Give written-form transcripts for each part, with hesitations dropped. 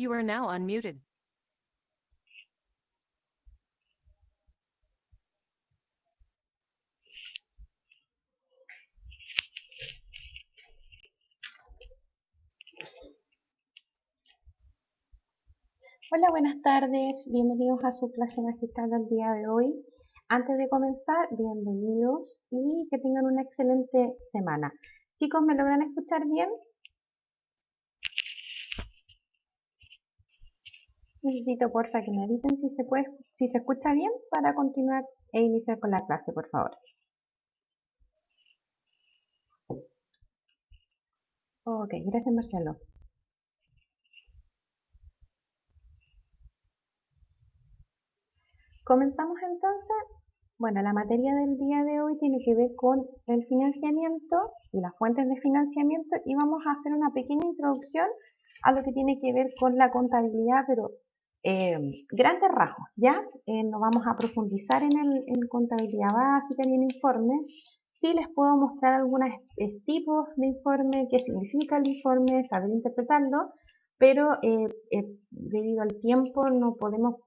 You are now unmuted. Hola, buenas tardes. Bienvenidos a su clase magistral del día de hoy. Antes de comenzar, bienvenidos y que tengan una excelente semana. Chicos, ¿me logran escuchar bien? Necesito, porfa, que me avisen si se escucha bien para continuar e iniciar con la clase, por favor. Ok, gracias, Marcelo. Comenzamos entonces. Bueno, la materia del día de hoy tiene que ver con el financiamiento y las fuentes de financiamiento y vamos a hacer una pequeña introducción a lo que tiene que ver con la contabilidad, pero grandes rasgos, ¿ya? No vamos a profundizar en contabilidad básica ni en informes. Sí les puedo mostrar algunos tipos de informe, qué significa el informe, saber interpretarlo, pero debido al tiempo no podemos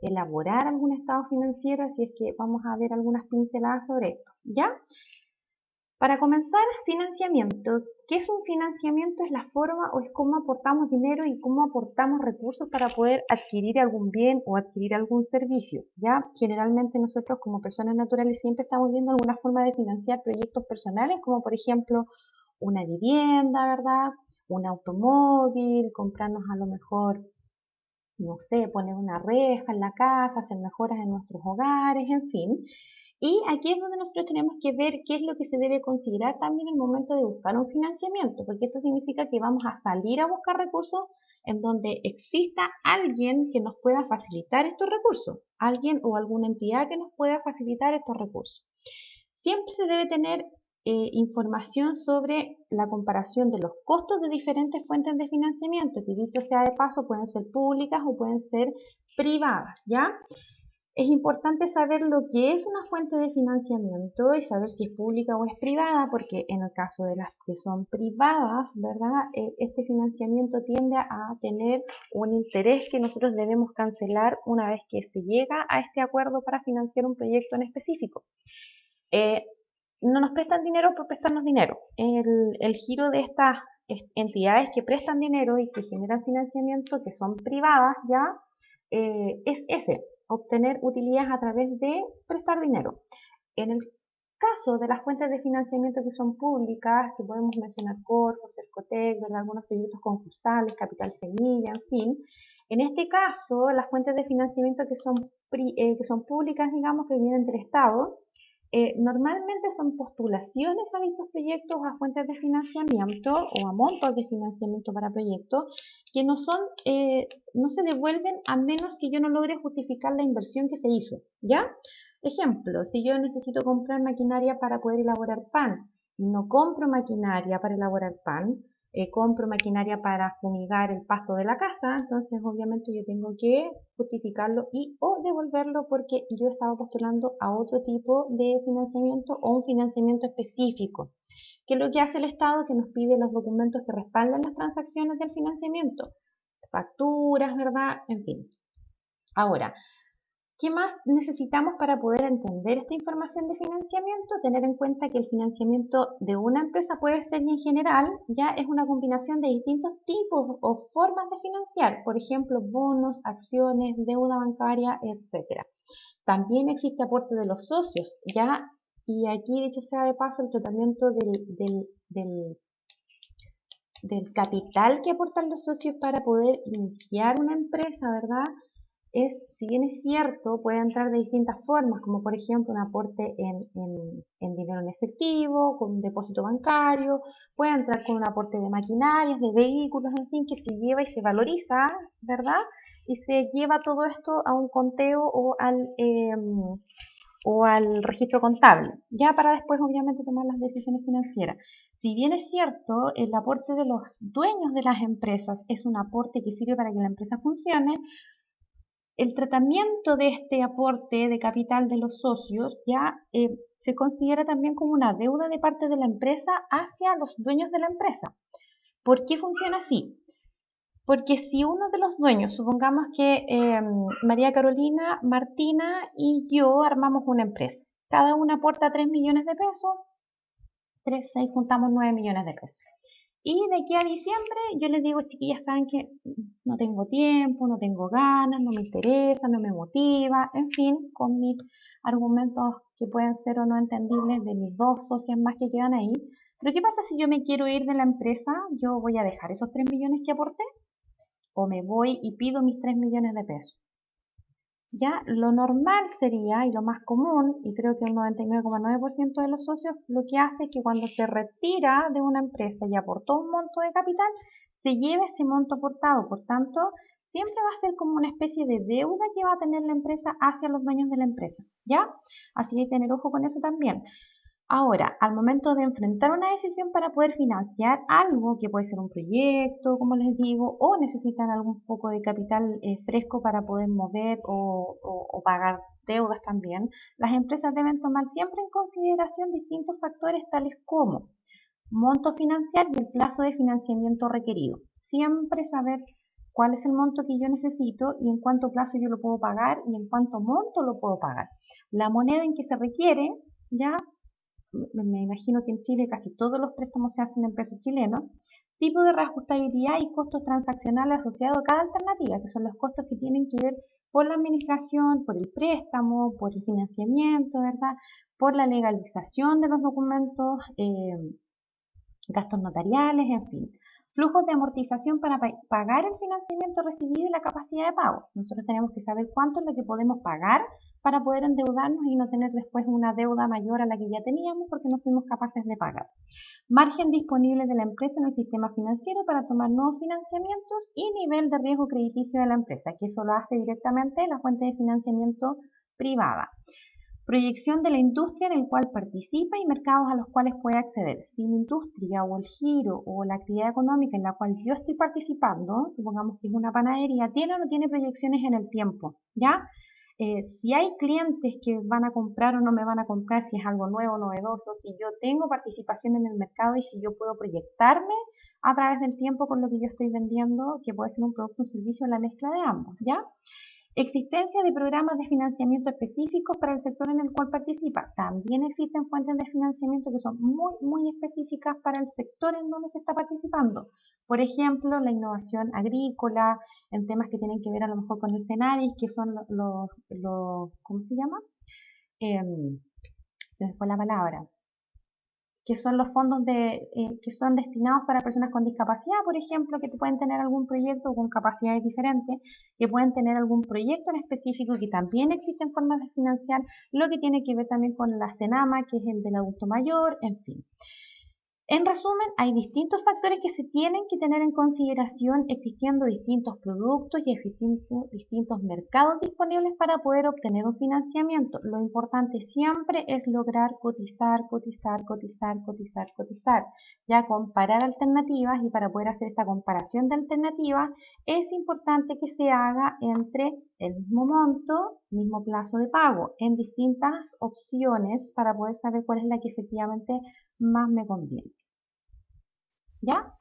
elaborar algún estado financiero, así es que vamos a ver algunas pinceladas sobre esto, ¿ya? Para comenzar, financiamiento. ¿Qué es un financiamiento? Es la forma o es cómo aportamos dinero y cómo aportamos recursos para poder adquirir algún bien o adquirir algún servicio, ¿ya? Generalmente nosotros como personas naturales siempre estamos viendo alguna forma de financiar proyectos personales, como por ejemplo una vivienda, ¿verdad? Un automóvil, comprarnos a lo mejor, no sé, poner una reja en la casa, hacer mejoras en nuestros hogares, en fin. Y aquí es donde nosotros tenemos que ver qué es lo que se debe considerar también en el momento de buscar un financiamiento, porque esto significa que vamos a salir a buscar recursos en donde exista alguien que nos pueda facilitar estos recursos, alguien o alguna entidad que nos pueda facilitar estos recursos. Siempre se debe tener información sobre la comparación de los costos de diferentes fuentes de financiamiento, que dicho sea de paso pueden ser públicas o pueden ser privadas, ¿ya? Es importante saber lo que es una fuente de financiamiento y saber si es pública o es privada, porque en el caso de las que son privadas, ¿verdad? Este financiamiento tiende a tener un interés que nosotros debemos cancelar una vez que se llega a este acuerdo para financiar un proyecto en específico. No nos prestan dinero por prestarnos dinero. El giro de estas entidades que prestan dinero y que generan financiamiento, que son privadas ya, es ese, obtener utilidades a través de prestar dinero. En el caso de las fuentes de financiamiento que son públicas, que podemos mencionar Corfo, Cercotec, ¿verdad? Algunos proyectos concursales, Capital Semilla, en fin. En este caso, las fuentes de financiamiento que son públicas, digamos, que vienen del Estado, normalmente son postulaciones a dichos proyectos, a fuentes de financiamiento o a montos de financiamiento para proyectos que no se devuelven a menos que yo no logre justificar la inversión que se hizo, ¿ya? Ejemplo, si yo necesito comprar maquinaria para poder elaborar pan y no compro maquinaria para elaborar pan, compro maquinaria para fumigar el pasto de la casa, entonces obviamente yo tengo que justificarlo y o devolverlo porque yo estaba postulando a otro tipo de financiamiento o un financiamiento específico. ¿Qué es lo que hace el Estado? Que nos pide los documentos que respaldan las transacciones del financiamiento, facturas, ¿verdad? En fin. Ahora, ¿qué más necesitamos para poder entender esta información de financiamiento? Tener en cuenta que el financiamiento de una empresa puede ser y en general ya es una combinación de distintos tipos o formas de financiar, por ejemplo, bonos, acciones, deuda bancaria, etc. También existe aporte de los socios, ya, y aquí dicho sea de paso el tratamiento del capital que aportan los socios para poder iniciar una empresa, ¿verdad? Si bien es cierto, puede entrar de distintas formas, como por ejemplo un aporte en dinero en efectivo, con un depósito bancario, puede entrar con un aporte de maquinarias, de vehículos, en fin, que se lleva y se valoriza, ¿verdad? Y se lleva todo esto a un conteo o al registro contable, ya para después obviamente tomar las decisiones financieras. Si bien es cierto, el aporte de los dueños de las empresas es un aporte que sirve para que la empresa funcione, el tratamiento de este aporte de capital de los socios ya se considera también como una deuda de parte de la empresa hacia los dueños de la empresa. ¿Por qué funciona así? Porque si uno de los dueños, supongamos que María Carolina, Martina y yo armamos una empresa, cada una aporta 3 millones de pesos, 3, 6, juntamos 9 millones de pesos. Y de aquí a diciembre yo les digo, chiquillas, saben que no tengo tiempo, no tengo ganas, no me interesa, no me motiva, en fin, con mis argumentos que pueden ser o no entendibles de mis dos socias más que quedan ahí. Pero ¿qué pasa si yo me quiero ir de la empresa? ¿Yo voy a dejar esos 3 millones que aporté? ¿O me voy y pido mis 3 millones de pesos? Ya lo normal sería, y lo más común, y creo que el 99,9% de los socios lo que hace es que cuando se retira de una empresa y aportó un monto de capital, se lleve ese monto aportado. Por tanto, siempre va a ser como una especie de deuda que va a tener la empresa hacia los dueños de la empresa, ¿ya? Así que hay que tener ojo con eso también. Ahora, al momento de enfrentar una decisión para poder financiar algo, que puede ser un proyecto, como les digo, o necesitan algún poco de capital fresco para poder mover o pagar deudas también, las empresas deben tomar siempre en consideración distintos factores tales como monto financiar y el plazo de financiamiento requerido. Siempre saber cuál es el monto que yo necesito y en cuánto plazo yo lo puedo pagar y en cuánto monto lo puedo pagar. La moneda en que se requiere, ya me imagino que en Chile casi todos los préstamos se hacen en pesos chilenos, tipo de reajustabilidad y costos transaccionales asociados a cada alternativa, que son los costos que tienen que ver por la administración, por el préstamo, por el financiamiento, ¿verdad? Por la legalización de los documentos, gastos notariales, en fin. Flujos de amortización para pagar el financiamiento recibido y la capacidad de pago. Nosotros tenemos que saber cuánto es lo que podemos pagar para poder endeudarnos y no tener después una deuda mayor a la que ya teníamos porque no fuimos capaces de pagar. Margen disponible de la empresa en el sistema financiero para tomar nuevos financiamientos y nivel de riesgo crediticio de la empresa, que eso lo hace directamente la fuente de financiamiento privada. Proyección de la industria en el cual participa y mercados a los cuales puede acceder. Si mi industria o el giro o la actividad económica en la cual yo estoy participando, supongamos que es una panadería, tiene o no tiene proyecciones en el tiempo, ¿ya? Si hay clientes que van a comprar o no me van a comprar, si es algo nuevo, novedoso, si yo tengo participación en el mercado y si yo puedo proyectarme a través del tiempo con lo que yo estoy vendiendo, que puede ser un producto o un servicio, la mezcla de ambos, ¿ya? Existencia de programas de financiamiento específicos para el sector en el cual participa. También existen fuentes de financiamiento que son muy específicas para el sector en donde se está participando. Por ejemplo, la innovación agrícola, en temas que tienen que ver a lo mejor con el Senaris, que son ¿cómo se llama? Se me fue la palabra, que son los fondos que son destinados para personas con discapacidad, por ejemplo, que pueden tener algún proyecto con capacidades diferentes, que pueden tener algún proyecto en específico, que también existen formas de financiar, lo que tiene que ver también con la CENAMA, que es el del adulto mayor, en fin. En resumen, hay distintos factores que se tienen que tener en consideración existiendo distintos productos y distintos mercados disponibles para poder obtener un financiamiento. Lo importante siempre es lograr cotizar, ya comparar alternativas, y para poder hacer esta comparación de alternativas es importante que se haga entre el mismo monto, mismo plazo de pago, en distintas opciones para poder saber cuál es la que efectivamente más me conviene. ¿Ya?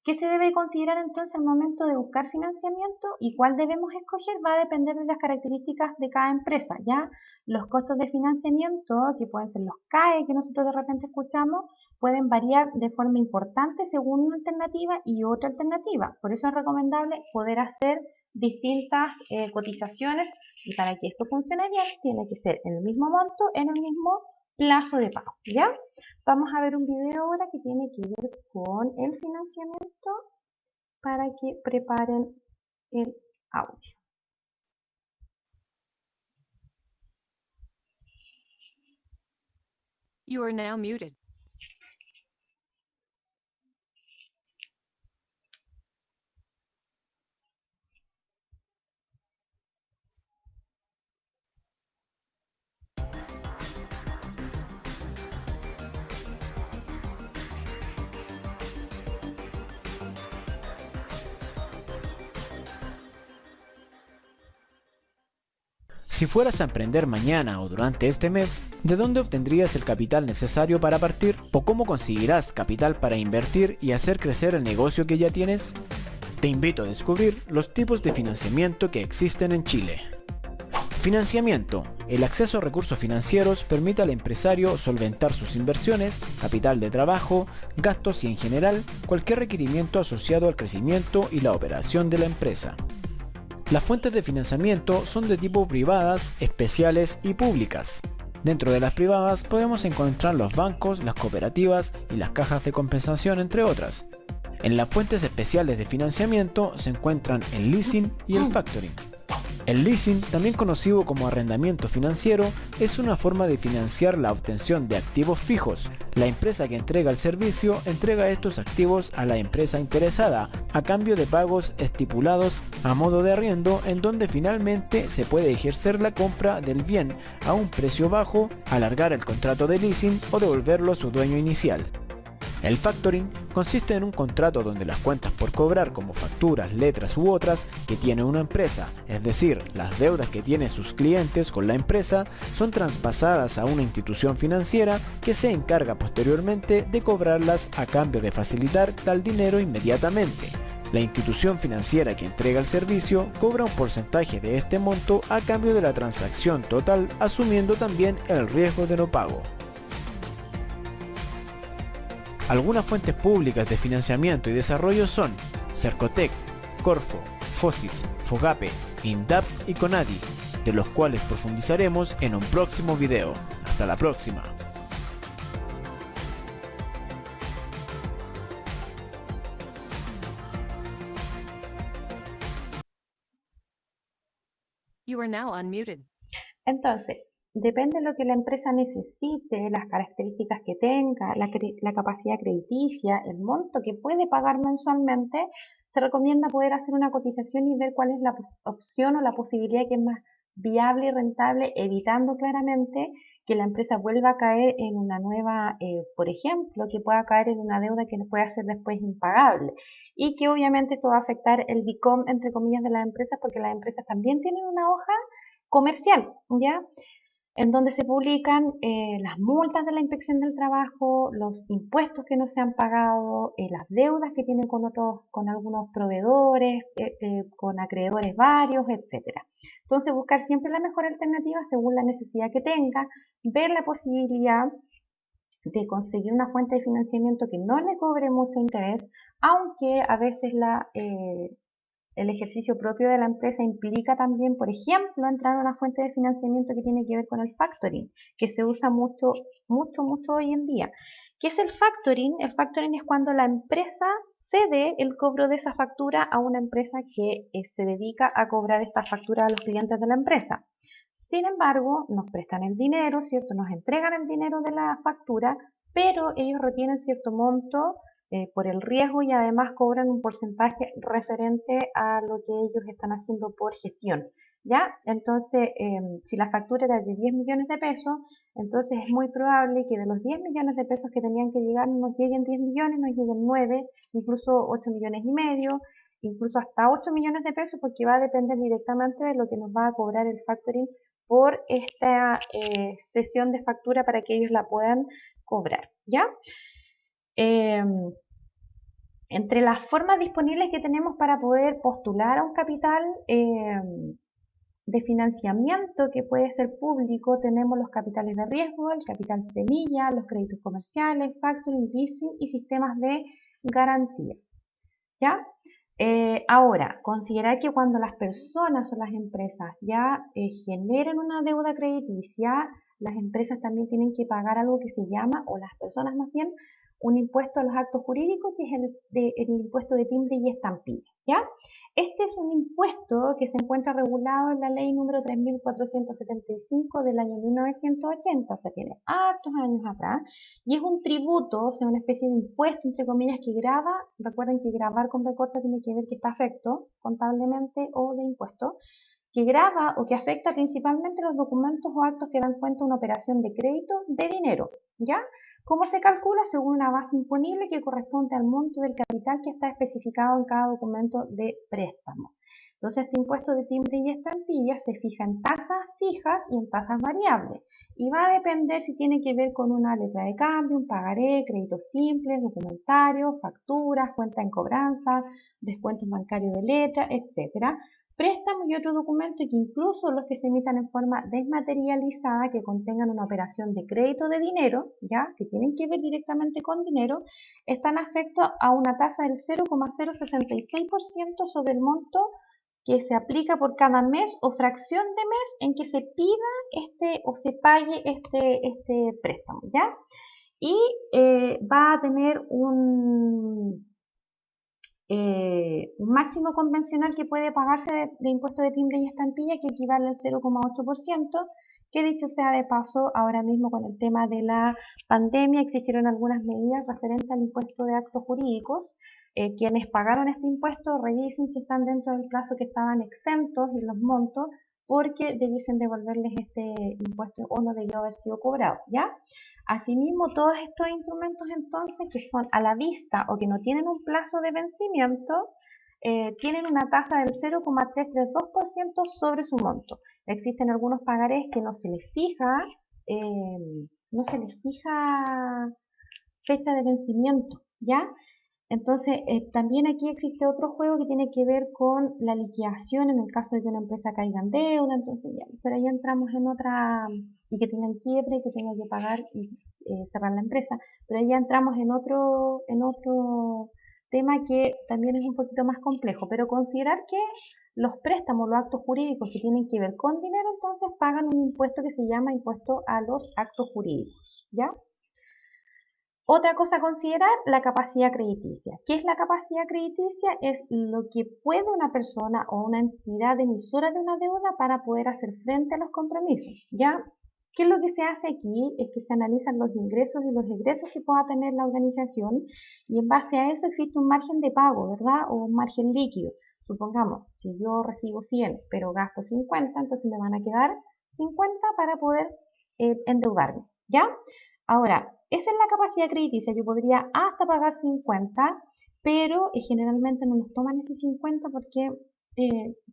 ¿Qué se debe considerar entonces al momento de buscar financiamiento y cuál debemos escoger? Va a depender de las características de cada empresa, ¿ya? Los costos de financiamiento, que pueden ser los CAE que nosotros de repente escuchamos, pueden variar de forma importante según una alternativa y otra alternativa. Por eso es recomendable poder hacer distintas cotizaciones, y para que esto funcione bien tiene que ser en el mismo monto, en el mismo plazo de pago, ¿ya? Vamos a ver un video ahora que tiene que ver con el financiamiento para que preparen el audio. You are now muted. Si fueras a emprender mañana o durante este mes, ¿de dónde obtendrías el capital necesario para partir? ¿O cómo conseguirás capital para invertir y hacer crecer el negocio que ya tienes? Te invito a descubrir los tipos de financiamiento que existen en Chile. Financiamiento. El acceso a recursos financieros permite al empresario solventar sus inversiones, capital de trabajo, gastos y en general cualquier requerimiento asociado al crecimiento y la operación de la empresa. Las fuentes de financiamiento son de tipo privadas, especiales y públicas. Dentro de las privadas podemos encontrar los bancos, las cooperativas y las cajas de compensación, entre otras. En las fuentes especiales de financiamiento se encuentran el leasing y el factoring. El leasing, también conocido como arrendamiento financiero, es una forma de financiar la obtención de activos fijos. La empresa que entrega el servicio entrega estos activos a la empresa interesada a cambio de pagos estipulados a modo de arriendo, en donde finalmente se puede ejercer la compra del bien a un precio bajo, alargar el contrato de leasing o devolverlo a su dueño inicial. El factoring consiste en un contrato donde las cuentas por cobrar, como facturas, letras u otras que tiene una empresa, es decir, las deudas que tienen sus clientes con la empresa, son traspasadas a una institución financiera que se encarga posteriormente de cobrarlas a cambio de facilitar tal dinero inmediatamente. La institución financiera que entrega el servicio cobra un porcentaje de este monto a cambio de la transacción total, asumiendo también el riesgo de no pago. Algunas fuentes públicas de financiamiento y desarrollo son Cercotec, Corfo, Fosis, Fogape, INDAP y Conadi, de los cuales profundizaremos en un próximo video. Hasta la próxima. You are now unmuted. Entonces, depende de lo que la empresa necesite, las características que tenga, la capacidad crediticia, el monto que puede pagar mensualmente, se recomienda poder hacer una cotización y ver cuál es la opción o la posibilidad que es más viable y rentable, evitando claramente que la empresa vuelva a caer en una nueva, por ejemplo, que pueda caer en una deuda que pueda ser después impagable. Y que obviamente esto va a afectar el DICOM, entre comillas, de las empresas, porque las empresas también tienen una hoja comercial, ¿ya? En donde se publican las multas de la inspección del trabajo, los impuestos que no se han pagado, las deudas que tienen con algunos proveedores, con acreedores varios, etcétera. Entonces, buscar siempre la mejor alternativa según la necesidad que tenga, ver la posibilidad de conseguir una fuente de financiamiento que no le cobre mucho interés, aunque a veces el ejercicio propio de la empresa implica también, por ejemplo, entrar a una fuente de financiamiento que tiene que ver con el factoring, que se usa mucho hoy en día. ¿Qué es el factoring? El factoring es cuando la empresa cede el cobro de esa factura a una empresa que se dedica a cobrar esta factura a los clientes de la empresa. Sin embargo, nos prestan el dinero, ¿cierto? Nos entregan el dinero de la factura, pero ellos retienen cierto monto por el riesgo y además cobran un porcentaje referente a lo que ellos están haciendo por gestión, ¿ya? Entonces, si la factura era de 10 millones de pesos, entonces es muy probable que de los 10 millones de pesos que tenían que llegar, nos lleguen 10 millones, nos lleguen 9, incluso 8 millones y medio, incluso hasta 8 millones de pesos, porque va a depender directamente de lo que nos va a cobrar el factoring por esta sesión de factura para que ellos la puedan cobrar, ¿ya? Entre las formas disponibles que tenemos para poder postular a un capital de financiamiento que puede ser público, tenemos los capitales de riesgo, el capital semilla, los créditos comerciales, factoring, leasing y sistemas de garantía, ¿ya? Ahora, considerar que cuando las personas o las empresas ya generan una deuda crediticia, las empresas también tienen que pagar algo que se llama, o las personas más bien, un impuesto a los actos jurídicos, que es el impuesto de timbre y estampilla, ¿ya? Este es un impuesto que se encuentra regulado en la ley número 3475 del año 1980, o sea, tiene hartos años atrás, y es un tributo, o sea, una especie de impuesto, entre comillas, que grava. Recuerden que gravar con B corta tiene que ver que está afecto contablemente o de impuesto, que grava o que afecta principalmente los documentos o actos que dan cuenta de una operación de crédito de dinero, ¿ya? ¿Cómo se calcula? Según una base imponible que corresponde al monto del capital que está especificado en cada documento de préstamo. Entonces, este impuesto de timbre y estampilla se fija en tasas fijas y en tasas variables. Y va a depender si tiene que ver con una letra de cambio, un pagaré, créditos simples, documentarios, facturas, cuenta en cobranza, descuentos bancarios de letra, etc. Préstamos y otro documento y que incluso los que se emitan en forma desmaterializada que contengan una operación de crédito de dinero, ya que tienen que ver directamente con dinero, están afectos a una tasa del 0,066% sobre el monto que se aplica por cada mes o fracción de mes en que se pida o se pague este préstamo, ¿ya? Y va a tener un máximo convencional que puede pagarse de impuesto de timbre y estampilla que equivale al 0,8%, que dicho sea de paso, ahora mismo con el tema de la pandemia existieron algunas medidas referentes al impuesto de actos jurídicos. Quienes pagaron este impuesto revisen si están dentro del plazo que estaban exentos y los montos, porque debiesen devolverles este impuesto o no debió haber sido cobrado, ¿ya? Asimismo, todos estos instrumentos entonces que son a la vista o que no tienen un plazo de vencimiento, tienen una tasa del 0,332% sobre su monto. Existen algunos pagarés que no se les fija fecha de vencimiento, ¿ya? Entonces, también aquí existe otro juego que tiene que ver con la liquidación en el caso de que una empresa caiga en deuda, entonces ya, pero ahí entramos en otra, y que tengan quiebre, que tengan que pagar y cerrar la empresa, pero ahí ya entramos en otro tema que también es un poquito más complejo, pero considerar que los préstamos, los actos jurídicos que tienen que ver con dinero, entonces pagan un impuesto que se llama impuesto a los actos jurídicos, ¿ya? Otra cosa a considerar, la capacidad crediticia. ¿Qué es la capacidad crediticia? Es lo que puede una persona o una entidad emisora de una deuda para poder hacer frente a los compromisos, ¿ya? ¿Qué es lo que se hace aquí? Es que se analizan los ingresos y los egresos que pueda tener la organización y en base a eso existe un margen de pago, ¿verdad? O un margen líquido. Supongamos, si yo recibo 100 pero gasto 50, entonces me van a quedar 50 para poder endeudarme, ¿ya? Ahora, esa es la capacidad crediticia. Yo podría hasta pagar 50, pero generalmente no nos toman ese 50 porque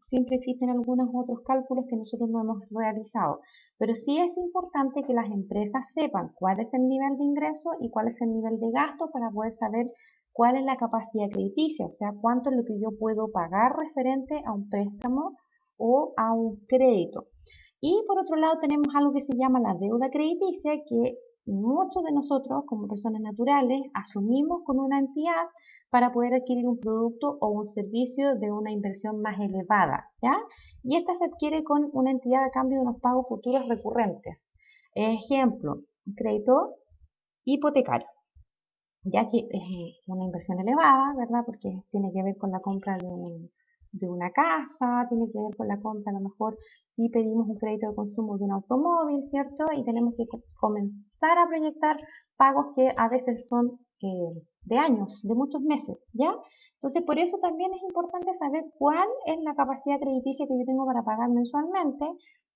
siempre existen algunos otros cálculos que nosotros no hemos realizado. Pero sí es importante que las empresas sepan cuál es el nivel de ingreso y cuál es el nivel de gasto para poder saber cuál es la capacidad crediticia, o sea, cuánto es lo que yo puedo pagar referente a un préstamo o a un crédito. Y por otro lado tenemos algo que se llama la deuda crediticia, que muchos de nosotros como personas naturales asumimos con una entidad para poder adquirir un producto o un servicio de una inversión más elevada, ¿ya? Y esta se adquiere con una entidad a cambio de unos pagos futuros recurrentes. Ejemplo, un crédito hipotecario, ya que es una inversión elevada, ¿verdad? Porque tiene que ver con la compra de una casa, tiene que ver con la compra, a lo mejor si pedimos un crédito de consumo de un automóvil, ¿cierto? Y tenemos que comenzar a proyectar pagos que a veces son de años, de muchos meses, ¿ya? Entonces, por eso también es importante saber cuál es la capacidad crediticia que yo tengo para pagar mensualmente,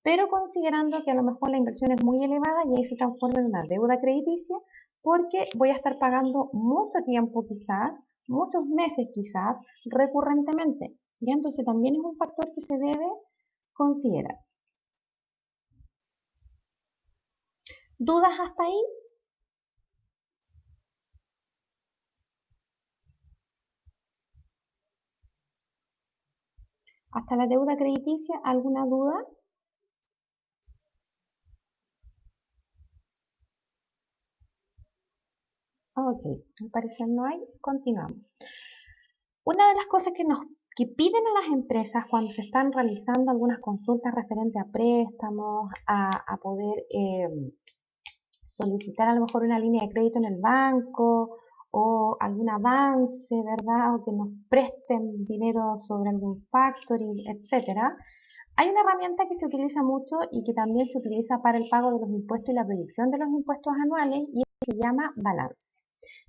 pero considerando que a lo mejor la inversión es muy elevada y ahí se transforma en una deuda crediticia, porque voy a estar pagando mucho tiempo quizás, muchos meses quizás, recurrentemente. ¿Ya? Entonces también es un factor que se debe considerar. ¿Dudas hasta ahí? ¿Hasta la deuda crediticia? ¿Alguna duda? Ok, al parecer no hay. Continuamos. Una de las cosas que piden a las empresas cuando se están realizando algunas consultas referentes a préstamos, a poder solicitar a lo mejor una línea de crédito en el banco o algún avance, ¿verdad? O que nos presten dinero sobre algún factoring, etcétera. Hay una herramienta que se utiliza mucho y que también se utiliza para el pago de los impuestos y la proyección de los impuestos anuales y se llama balance.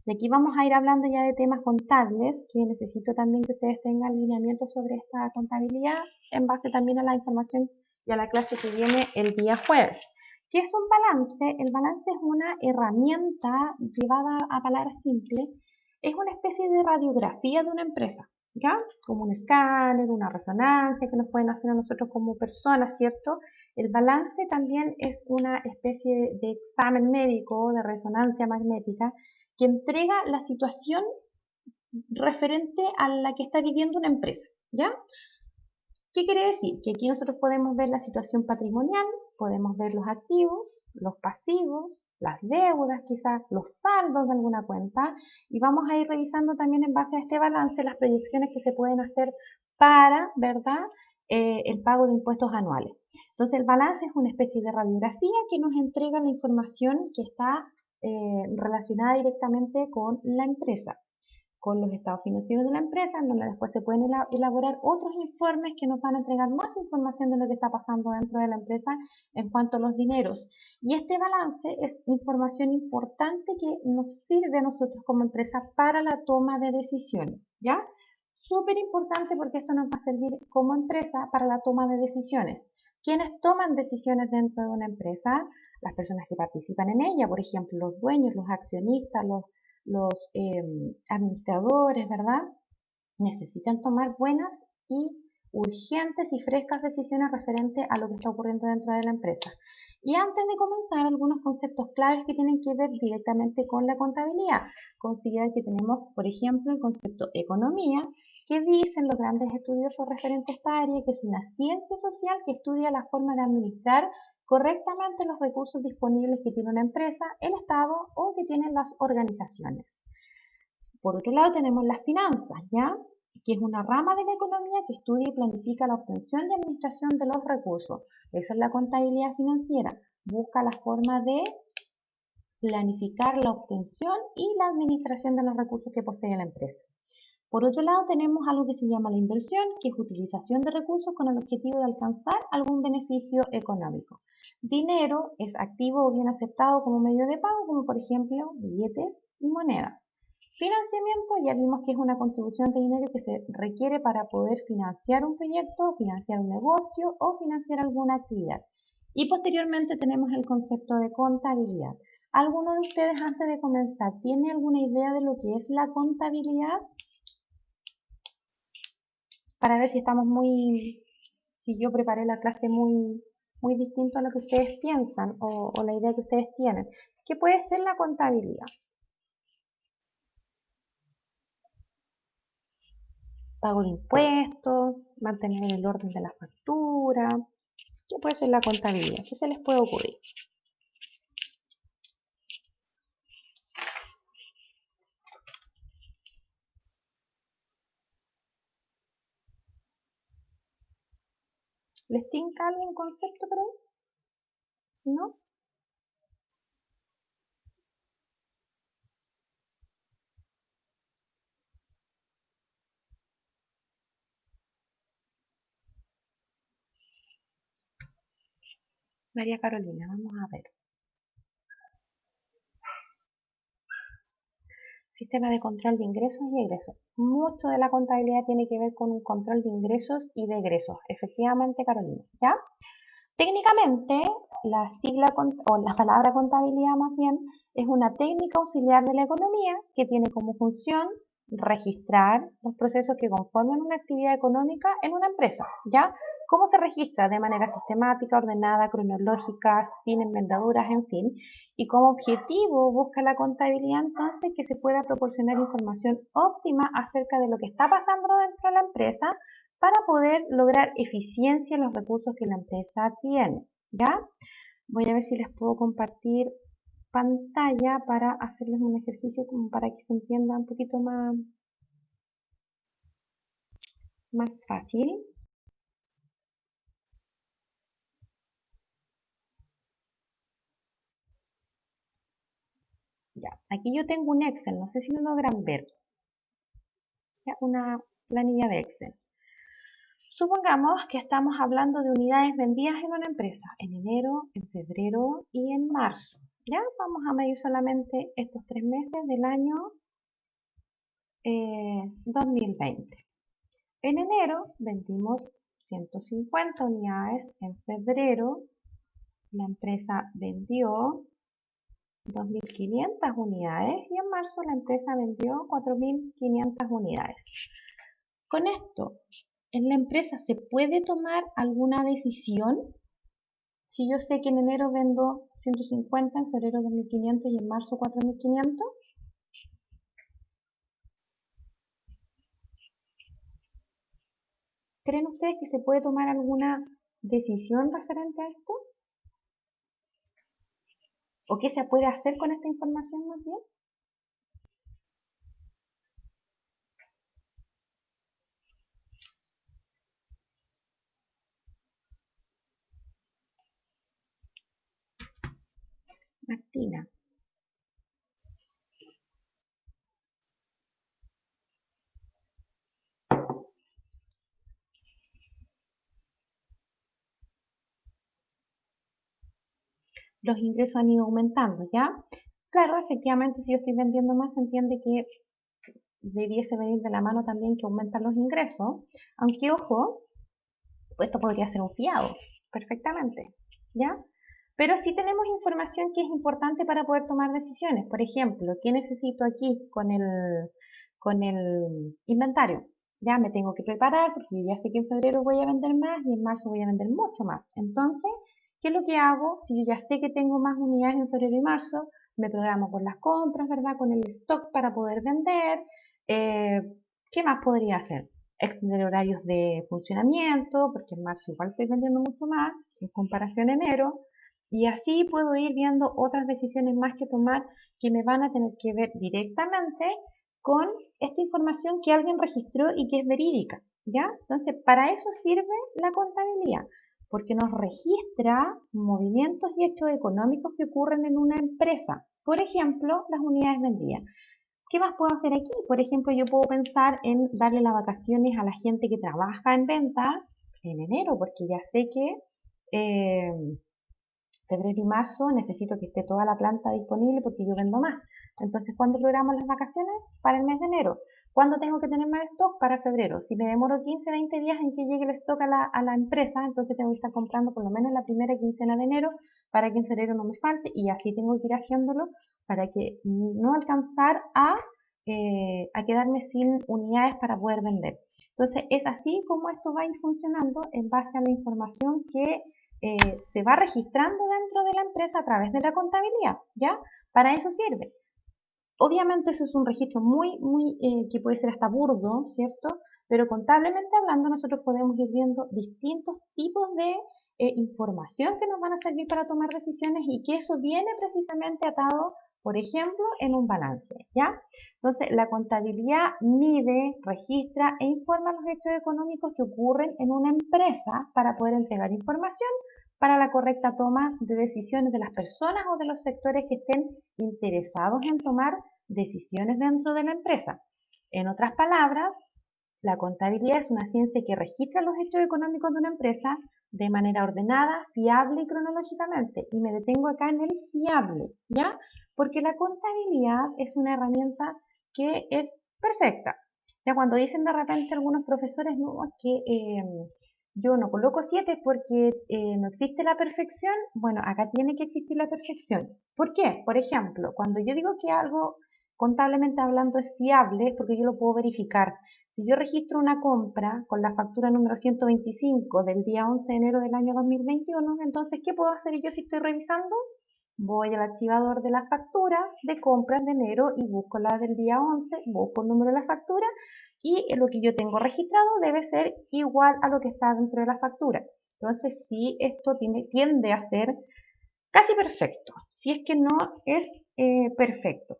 De aquí vamos a ir hablando ya de temas contables, que necesito también que ustedes tengan lineamiento sobre esta contabilidad en base también a la información y a la clase que viene el día jueves. ¿Qué es un balance? El balance es una herramienta llevada a palabras simples, es una especie de radiografía de una empresa, ¿ya? Como un escáner, una resonancia que nos pueden hacer a nosotros como personas, ¿cierto? El balance también es una especie de examen médico, de resonancia magnética, que entrega la situación referente a la que está viviendo una empresa, ¿ya? ¿Qué quiere decir? Que aquí nosotros podemos ver la situación patrimonial, podemos ver los activos, los pasivos, las deudas, quizás los saldos de alguna cuenta, y vamos a ir revisando también en base a este balance las proyecciones que se pueden hacer para, ¿verdad?, el pago de impuestos anuales. Entonces el balance es una especie de radiografía que nos entrega la información que está relacionada directamente con la empresa, con los estados financieros de la empresa, en donde después se pueden elaborar otros informes que nos van a entregar más información de lo que está pasando dentro de la empresa en cuanto a los dineros. Y este balance es información importante que nos sirve a nosotros como empresa para la toma de decisiones, ¿ya? Súper importante porque esto nos va a servir como empresa para la toma de decisiones. ¿Quiénes toman decisiones dentro de una empresa? Las personas que participan en ella, por ejemplo, los dueños, los accionistas, los administradores, ¿verdad? Necesitan tomar buenas y urgentes y frescas decisiones referentes a lo que está ocurriendo dentro de la empresa. Y antes de comenzar, algunos conceptos claves que tienen que ver directamente con la contabilidad. Considerar que tenemos, por ejemplo, el concepto economía, que dicen los grandes estudiosos referentes a esta área, que es una ciencia social que estudia la forma de administrar correctamente los recursos disponibles que tiene una empresa, el Estado o que tienen las organizaciones. Por otro lado tenemos las finanzas, ¿ya? Que es una rama de la economía que estudia y planifica la obtención y administración de los recursos. Esa es la contabilidad financiera. Busca la forma de planificar la obtención y la administración de los recursos que posee la empresa. Por otro lado tenemos algo que se llama la inversión, que es utilización de recursos con el objetivo de alcanzar algún beneficio económico. Dinero es activo o bien aceptado como medio de pago, como por ejemplo billetes y monedas. Financiamiento, ya vimos que es una contribución de dinero que se requiere para poder financiar un proyecto, financiar un negocio o financiar alguna actividad. Y posteriormente tenemos el concepto de contabilidad. ¿Alguno de ustedes antes de comenzar tiene alguna idea de lo que es la contabilidad? Para ver si estamos si yo preparé la clase muy distinto a lo que ustedes piensan o la idea que ustedes tienen. ¿Qué puede ser la contabilidad? Pago de impuestos, mantener el orden de la factura. ¿Qué puede ser la contabilidad? ¿Qué se les puede ocurrir? ¿Les tinca algún concepto por ahí? ¿No? María Carolina, vamos a ver. Sistema de control de ingresos y egresos. Mucho de la contabilidad tiene que ver con un control de ingresos y de egresos. Efectivamente, Carolina, ¿ya? Técnicamente, la palabra contabilidad más bien es una técnica auxiliar de la economía que tiene como función registrar los procesos que conforman una actividad económica en una empresa, ¿ya? ¿Cómo se registra? De manera sistemática, ordenada, cronológica, sin enmendaduras, en fin. Y como objetivo busca la contabilidad entonces que se pueda proporcionar información óptima acerca de lo que está pasando dentro de la empresa para poder lograr eficiencia en los recursos que la empresa tiene, ¿ya? Voy a ver si les puedo compartir pantalla para hacerles un ejercicio como para que se entienda un poquito más fácil. Ya, aquí yo tengo un Excel, no sé si lo logran ver. Ya, una planilla de Excel. Supongamos que estamos hablando de unidades vendidas en una empresa en enero, en febrero y en marzo. Ya vamos a medir solamente estos 3 meses del año 2020. En enero vendimos 150 unidades, en febrero la empresa vendió 2.500 unidades y en marzo la empresa vendió 4.500 unidades. Con esto, ¿en la empresa se puede tomar alguna decisión? Si yo sé que en enero vendo 150, en febrero 2.500 y en marzo 4.500. ¿Creen ustedes que se puede tomar alguna decisión referente a esto? ¿O qué se puede hacer con esta información más bien? Martina. Los ingresos han ido aumentando, ¿ya? Claro, efectivamente, si yo estoy vendiendo más, se entiende que debiese venir de la mano también que aumentan los ingresos, aunque ojo, esto podría ser un fiado, perfectamente, ¿ya? Pero sí tenemos información que es importante para poder tomar decisiones. Por ejemplo, ¿qué necesito aquí con el inventario? Ya me tengo que preparar porque yo ya sé que en febrero voy a vender más y en marzo voy a vender mucho más. Entonces, ¿qué es lo que hago? Si yo ya sé que tengo más unidades en febrero y marzo, me programo con las compras, ¿verdad? Con el stock para poder vender. Eh, ¿Qué más podría hacer? Extender horarios de funcionamiento, porque en marzo igual estoy vendiendo mucho más en comparación a enero. Y así puedo ir viendo otras decisiones más que tomar que me van a tener que ver directamente con esta información que alguien registró y que es verídica, ¿ya? Entonces, para eso sirve la contabilidad, porque nos registra movimientos y hechos económicos que ocurren en una empresa. Por ejemplo, las unidades vendidas. ¿Qué más puedo hacer aquí? Por ejemplo, yo puedo pensar en darle las vacaciones a la gente que trabaja en venta en enero, porque ya sé que eh, febrero y marzo necesito que esté toda la planta disponible porque yo vendo más. Entonces, ¿cuándo programo las vacaciones? Para el mes de enero. ¿Cuándo tengo que tener más stock? Para febrero. Si me demoro 15, 20 días en que llegue el stock a la empresa, entonces tengo que estar comprando por lo menos la primera quincena de enero para que en febrero no me falte y así tengo que ir haciéndolo para que no alcanzar a quedarme sin unidades para poder vender. Entonces, es así como esto va a ir funcionando en base a la información que se va registrando dentro de la empresa a través de la contabilidad, ¿ya? Para eso sirve. Obviamente eso es un registro que puede ser hasta burdo, ¿cierto? Pero contablemente hablando nosotros podemos ir viendo distintos tipos de información que nos van a servir para tomar decisiones y que eso viene precisamente atado, por ejemplo, en un balance, ¿ya? Entonces, la contabilidad mide, registra e informa los hechos económicos que ocurren en una empresa para poder entregar información para la correcta toma de decisiones de las personas o de los sectores que estén interesados en tomar decisiones dentro de la empresa. En otras palabras, la contabilidad es una ciencia que registra los hechos económicos de una empresa de manera ordenada, fiable y cronológicamente. Y me detengo acá en el fiable, ¿ya? Porque la contabilidad es una herramienta que es perfecta. Ya cuando dicen de repente algunos profesores, no, es que yo no coloco 7 porque no existe la perfección. Bueno, acá tiene que existir la perfección. ¿Por qué? Por ejemplo, cuando yo digo que algo contablemente hablando es fiable, es porque yo lo puedo verificar. Si yo registro una compra con la factura número 125 del día 11 de enero del año 2021, entonces, ¿qué puedo hacer yo si estoy revisando? Voy al archivador de las facturas de compras de enero y busco la del día 11, busco el número de la factura y lo que yo tengo registrado debe ser igual a lo que está dentro de la factura. Entonces, sí, esto tiende a ser casi perfecto, si es que no es perfecto.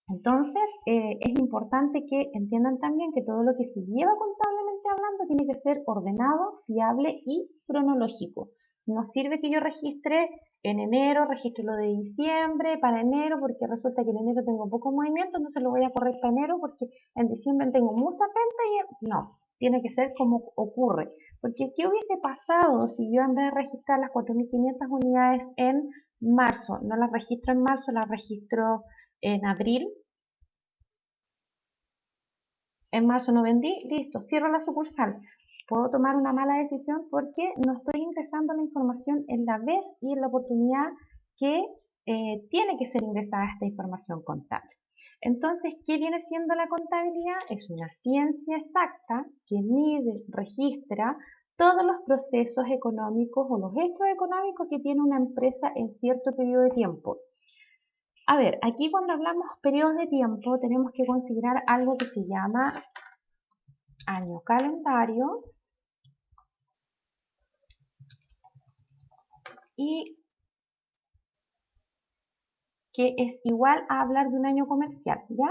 Entonces, es importante que entiendan también que todo lo que se lleva contablemente hablando tiene que ser ordenado, fiable y cronológico. No sirve que yo registre en enero, registro lo de diciembre para enero, porque resulta que en enero tengo poco movimiento, entonces lo voy a correr para enero porque en diciembre tengo mucha venta y no, tiene que ser como ocurre. Porque ¿qué hubiese pasado si yo en vez de registrar las 4.500 unidades en marzo, no las registro en marzo, las registro en abril? En marzo no vendí, listo, cierro la sucursal. Puedo tomar una mala decisión porque no estoy ingresando la información en la vez y en la oportunidad que tiene que ser ingresada esta información contable. Entonces, ¿qué viene siendo la contabilidad? Es una ciencia exacta que mide, registra todos los procesos económicos o los hechos económicos que tiene una empresa en cierto periodo de tiempo. A ver, aquí cuando hablamos periodos de tiempo tenemos que considerar algo que se llama año calendario y que es igual a hablar de un año comercial, ¿ya?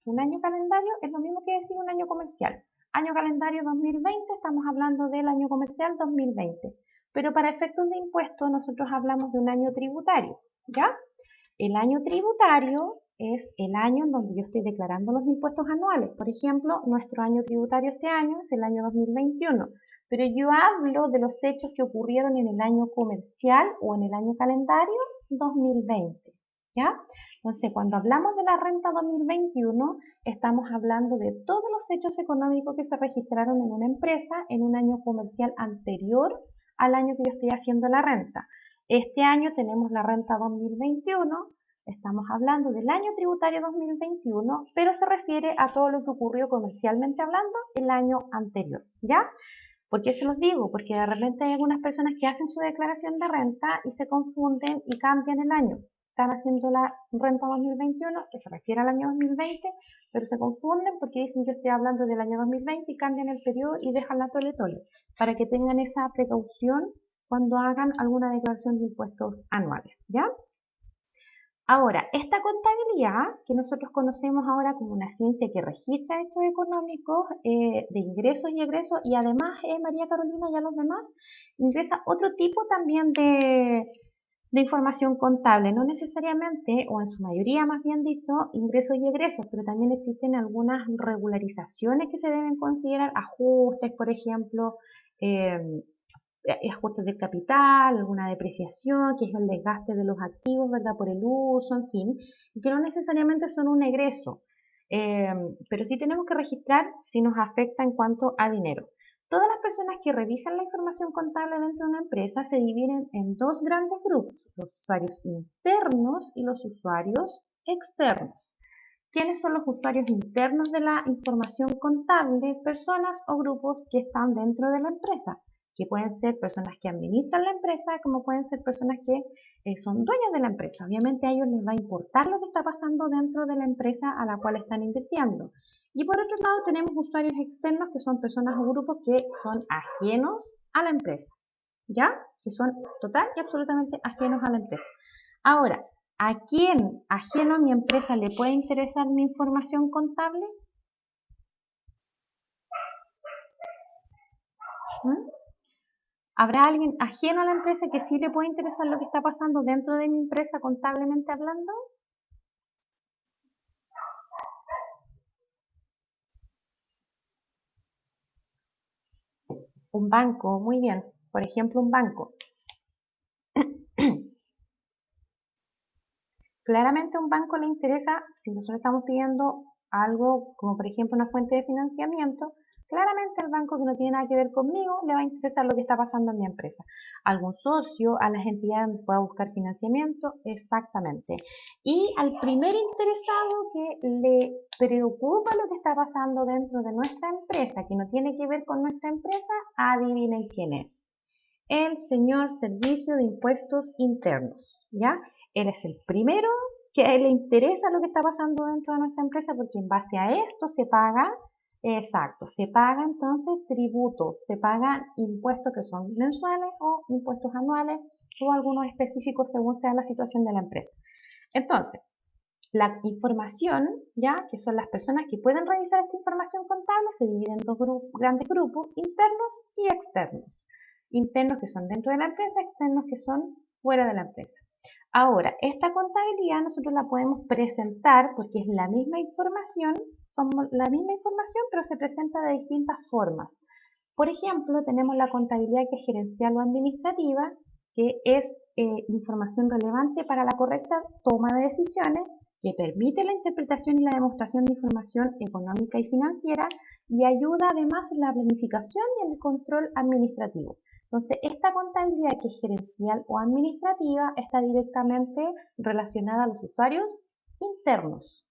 Un año calendario es lo mismo que decir un año comercial. Año calendario 2020, estamos hablando del año comercial 2020. Pero para efectos de impuestos nosotros hablamos de un año tributario, ¿ya? El año tributario es el año en donde yo estoy declarando los impuestos anuales. Por ejemplo, nuestro año tributario este año es el año 2021, pero yo hablo de los hechos que ocurrieron en el año comercial o en el año calendario 2020. ¿Ya? Entonces, cuando hablamos de la renta 2021, estamos hablando de todos los hechos económicos que se registraron en una empresa en un año comercial anterior al año que yo estoy haciendo la renta. Este año tenemos la renta 2021, estamos hablando del año tributario 2021, pero se refiere a todo lo que ocurrió comercialmente hablando el año anterior, ¿ya? ¿Por qué se los digo? Porque de repente hay algunas personas que hacen su declaración de renta y se confunden y cambian el año. Están haciendo la renta 2021, que se refiere al año 2020, pero se confunden porque dicen yo estoy hablando del año 2020 y cambian el periodo y dejan la tole tole, para que tengan esa precaución cuando hagan alguna declaración de impuestos anuales, ¿ya? Ahora, esta contabilidad que nosotros conocemos ahora como una ciencia que registra hechos económicos de ingresos y egresos, y además, María Carolina y a los demás, ingresa otro tipo también de información contable, no necesariamente, o en su mayoría más bien dicho, ingresos y egresos, pero también existen algunas regularizaciones que se deben considerar, ajustes, por ejemplo, ajustes del capital, alguna depreciación, que es el desgaste de los activos, ¿verdad? Por el uso, en fin, y que no necesariamente son un egreso, pero sí tenemos que registrar si nos afecta en cuanto a dinero. Todas las personas que revisan la información contable dentro de una empresa se dividen en dos grandes grupos, los usuarios internos y los usuarios externos. ¿Quiénes son los usuarios internos de la información contable? Personas o grupos que están dentro de la empresa, que pueden ser personas que administran la empresa, como pueden ser personas que son dueños de la empresa. Obviamente a ellos les va a importar lo que está pasando dentro de la empresa a la cual están invirtiendo. Y por otro lado tenemos usuarios externos, que son personas o grupos que son ajenos a la empresa, ¿ya? Que son total y absolutamente ajenos a la empresa. Ahora, ¿a quién ajeno a mi empresa le puede interesar mi información contable? ¿Mm? ¿Habrá alguien ajeno a la empresa que sí le puede interesar lo que está pasando dentro de mi empresa contablemente hablando? Un banco, muy bien. Por ejemplo, un banco. Claramente a un banco le interesa, si nosotros estamos pidiendo algo como por ejemplo una fuente de financiamiento, claramente al banco que no tiene nada que ver conmigo le va a interesar lo que está pasando en mi empresa. ¿Algún socio, a las entidades donde pueda buscar financiamiento? Exactamente. Y al primer interesado que le preocupa lo que está pasando dentro de nuestra empresa, que no tiene que ver con nuestra empresa, adivinen quién es. El señor Servicio de Impuestos Internos, ¿ya? Él es el primero que a él le interesa lo que está pasando dentro de nuestra empresa, porque en base a esto se paga, exacto, se paga entonces tributo, se pagan impuestos que son mensuales o impuestos anuales o algunos específicos según sea la situación de la empresa. Entonces, la información, ya que son las personas que pueden revisar esta información contable, se divide en dos grandes grupos, internos y externos. Internos que son dentro de la empresa, externos que son fuera de la empresa. Ahora, esta contabilidad nosotros la podemos presentar porque es la misma información, somos la misma información, pero se presenta de distintas formas. Por ejemplo, tenemos la contabilidad que es gerencial o administrativa, que es información relevante para la correcta toma de decisiones, que permite la interpretación y la demostración de información económica y financiera y ayuda además en la planificación y en el control administrativo. Entonces, esta contabilidad que es gerencial o administrativa está directamente relacionada a los usuarios internos.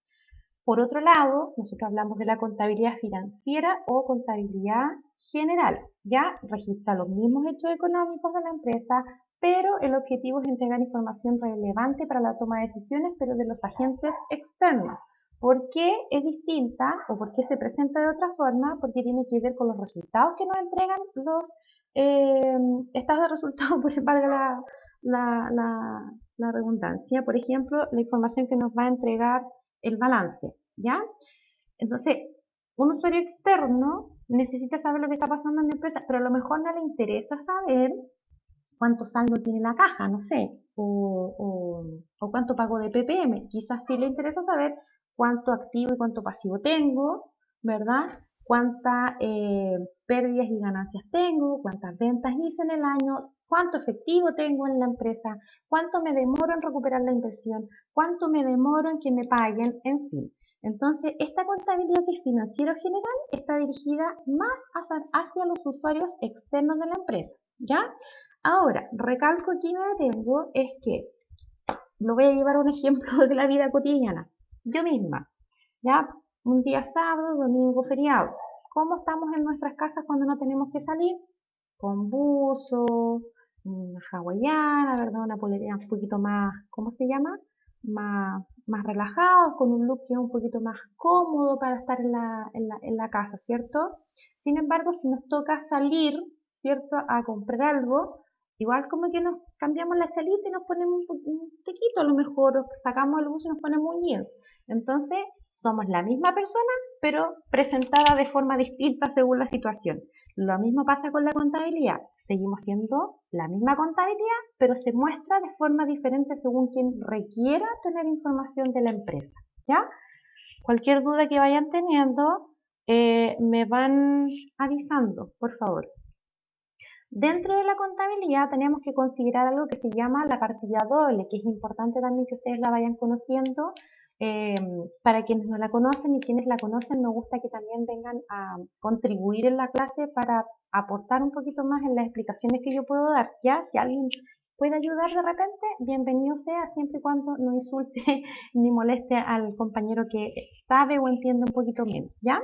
Por otro lado, nosotros hablamos de la contabilidad financiera o contabilidad general. Ya registra los mismos hechos económicos de la empresa, pero el objetivo es entregar información relevante para la toma de decisiones, pero de los agentes externos. ¿Por qué es distinta o por qué se presenta de otra forma? Porque tiene que ver con los resultados que nos entregan los estados de resultados, por valga la redundancia. Por ejemplo, la información que nos va a entregar el balance, ¿ya? Entonces, un usuario externo necesita saber lo que está pasando en la empresa, pero a lo mejor no le interesa saber cuánto saldo tiene la caja, no sé, o cuánto pago de PPM. Quizás sí le interesa saber cuánto activo y cuánto pasivo tengo, ¿verdad? Cuántas pérdidas y ganancias tengo, cuántas ventas hice en el año, cuánto efectivo tengo en la empresa, cuánto me demoro en recuperar la inversión, cuánto me demoro en que me paguen, en fin. Entonces, esta contabilidad que es financiero general está dirigida más hacia los usuarios externos de la empresa, ¿ya? Ahora, recalco aquí me detengo, es que lo voy a llevar a un ejemplo de la vida cotidiana. Yo misma, ¿ya? Un día sábado, domingo, feriado. ¿Cómo estamos en nuestras casas cuando no tenemos que salir? Con buzo, una hawaiana, ¿verdad? Una polera un poquito más, ¿cómo se llama? Más relajado, con un look que es un poquito más cómodo para estar en la casa, ¿cierto? Sin embargo, si nos toca salir, ¿cierto? A comprar algo, igual como que nos cambiamos la chalita y nos ponemos un tequito, a lo mejor sacamos el buzo y nos ponemos un jeans. Entonces, somos la misma persona, pero presentada de forma distinta según la situación. Lo mismo pasa con la contabilidad. Seguimos siendo la misma contabilidad, pero se muestra de forma diferente según quien requiera tener información de la empresa, ¿ya? Cualquier duda que vayan teniendo, me van avisando, por favor. Dentro de la contabilidad tenemos que considerar algo que se llama la partida doble, que es importante también que ustedes la vayan conociendo. Para quienes no la conocen y quienes la conocen, me gusta que también vengan a contribuir en la clase para aportar un poquito más en las explicaciones que yo puedo dar. Ya, si alguien puede ayudar de repente, bienvenido sea, siempre y cuando no insulte ni moleste al compañero que sabe o entiende un poquito menos, ¿ya?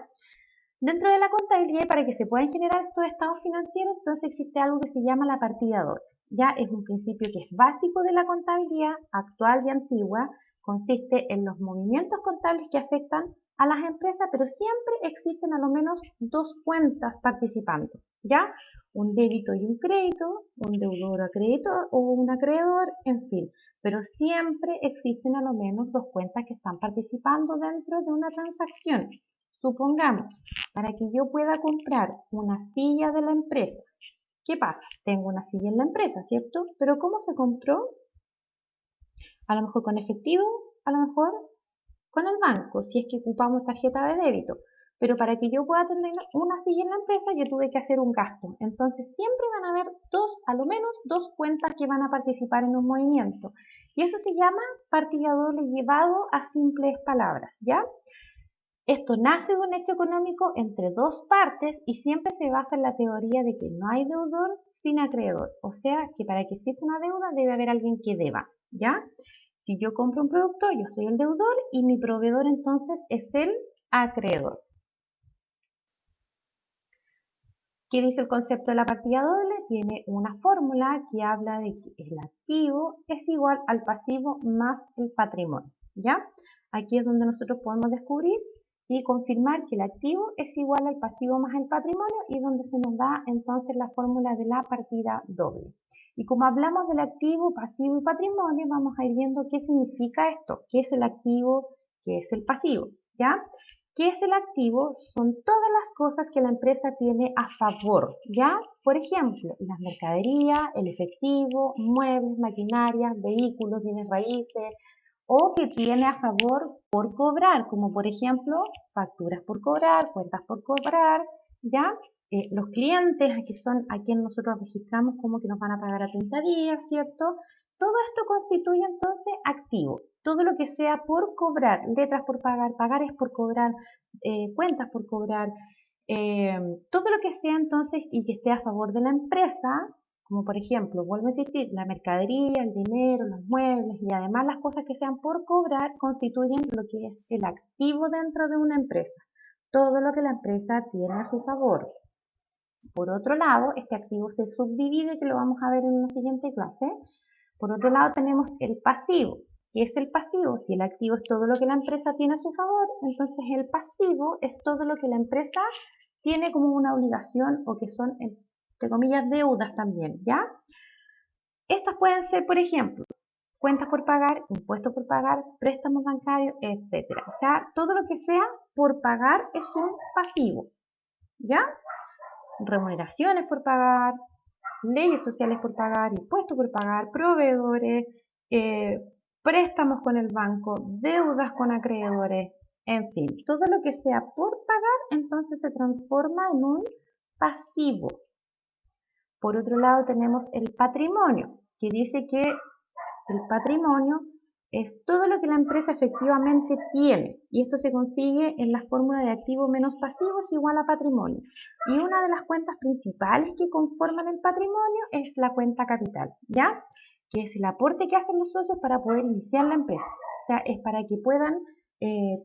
Dentro de la contabilidad, para que se puedan generar estos estados financieros, entonces existe algo que se llama la partida doble. Ya es un principio que es básico de la contabilidad actual y antigua, consiste en los movimientos contables que afectan a las empresas, pero siempre existen a lo menos dos cuentas participando, ¿ya? Un débito y un crédito, un deudor acreedor o un acreedor, en fin, pero siempre existen a lo menos dos cuentas que están participando dentro de una transacción. Supongamos, para que yo pueda comprar una silla de la empresa, ¿qué pasa? Tengo una silla en la empresa, ¿cierto? Pero ¿cómo se compró? A lo mejor con efectivo, a lo mejor con el banco, si es que ocupamos tarjeta de débito. Pero para que yo pueda tener una silla en la empresa, yo tuve que hacer un gasto. Entonces siempre van a haber a lo menos dos cuentas que van a participar en un movimiento. Y eso se llama partida doble llevado a simples palabras, ¿ya? Esto nace de un hecho económico entre dos partes y siempre se basa en la teoría de que no hay deudor sin acreedor. O sea, que para que exista una deuda debe haber alguien que deba, ¿ya? Si yo compro un producto, yo soy el deudor y mi proveedor entonces es el acreedor. ¿Qué dice el concepto de la partida doble? Tiene una fórmula que habla de que el activo es igual al pasivo más el patrimonio, ¿ya? Aquí es donde nosotros podemos descubrir y confirmar que el activo es igual al pasivo más el patrimonio y donde se nos da entonces la fórmula de la partida doble. Y como hablamos del activo, pasivo y patrimonio, vamos a ir viendo qué significa esto, qué es el activo, qué es el pasivo, ¿ya? ¿Qué es el activo? Son todas las cosas que la empresa tiene a favor, ¿ya? Por ejemplo, las mercaderías, el efectivo, muebles, maquinarias, vehículos, bienes raíces, o que tiene a favor por cobrar, como por ejemplo, facturas por cobrar, cuentas por cobrar, ¿ya? Los clientes, aquí son a quien nosotros registramos como que nos van a pagar a 30 días, ¿cierto? Todo esto constituye entonces activo. Todo lo que sea por cobrar, letras por pagar, pagares por cobrar, cuentas por cobrar, todo lo que sea entonces y que esté a favor de la empresa, como por ejemplo, vuelvo a insistir, la mercadería, el dinero, los muebles y además las cosas que sean por cobrar constituyen lo que es el activo dentro de una empresa, todo lo que la empresa tiene a su favor. Por otro lado, este activo se subdivide, que lo vamos a ver en una siguiente clase. Por otro lado tenemos el pasivo. ¿Qué es el pasivo? Si el activo es todo lo que la empresa tiene a su favor, entonces el pasivo es todo lo que la empresa tiene como una obligación o que son, entre comillas, deudas también, ¿ya? Estas pueden ser, por ejemplo, cuentas por pagar, impuestos por pagar, préstamos bancarios, etc. O sea, todo lo que sea por pagar es un pasivo, ¿ya? Remuneraciones por pagar, leyes sociales por pagar, impuestos por pagar, proveedores, préstamos con el banco, deudas con acreedores, en fin, todo lo que sea por pagar entonces se transforma en un pasivo. Por otro lado tenemos el patrimonio, que dice que el patrimonio es todo lo que la empresa efectivamente tiene, y esto se consigue en la fórmula de activo menos pasivo es igual a patrimonio. Y una de las cuentas principales que conforman el patrimonio es la cuenta capital, ¿ya? Que es el aporte que hacen los socios para poder iniciar la empresa. O sea, es para que puedan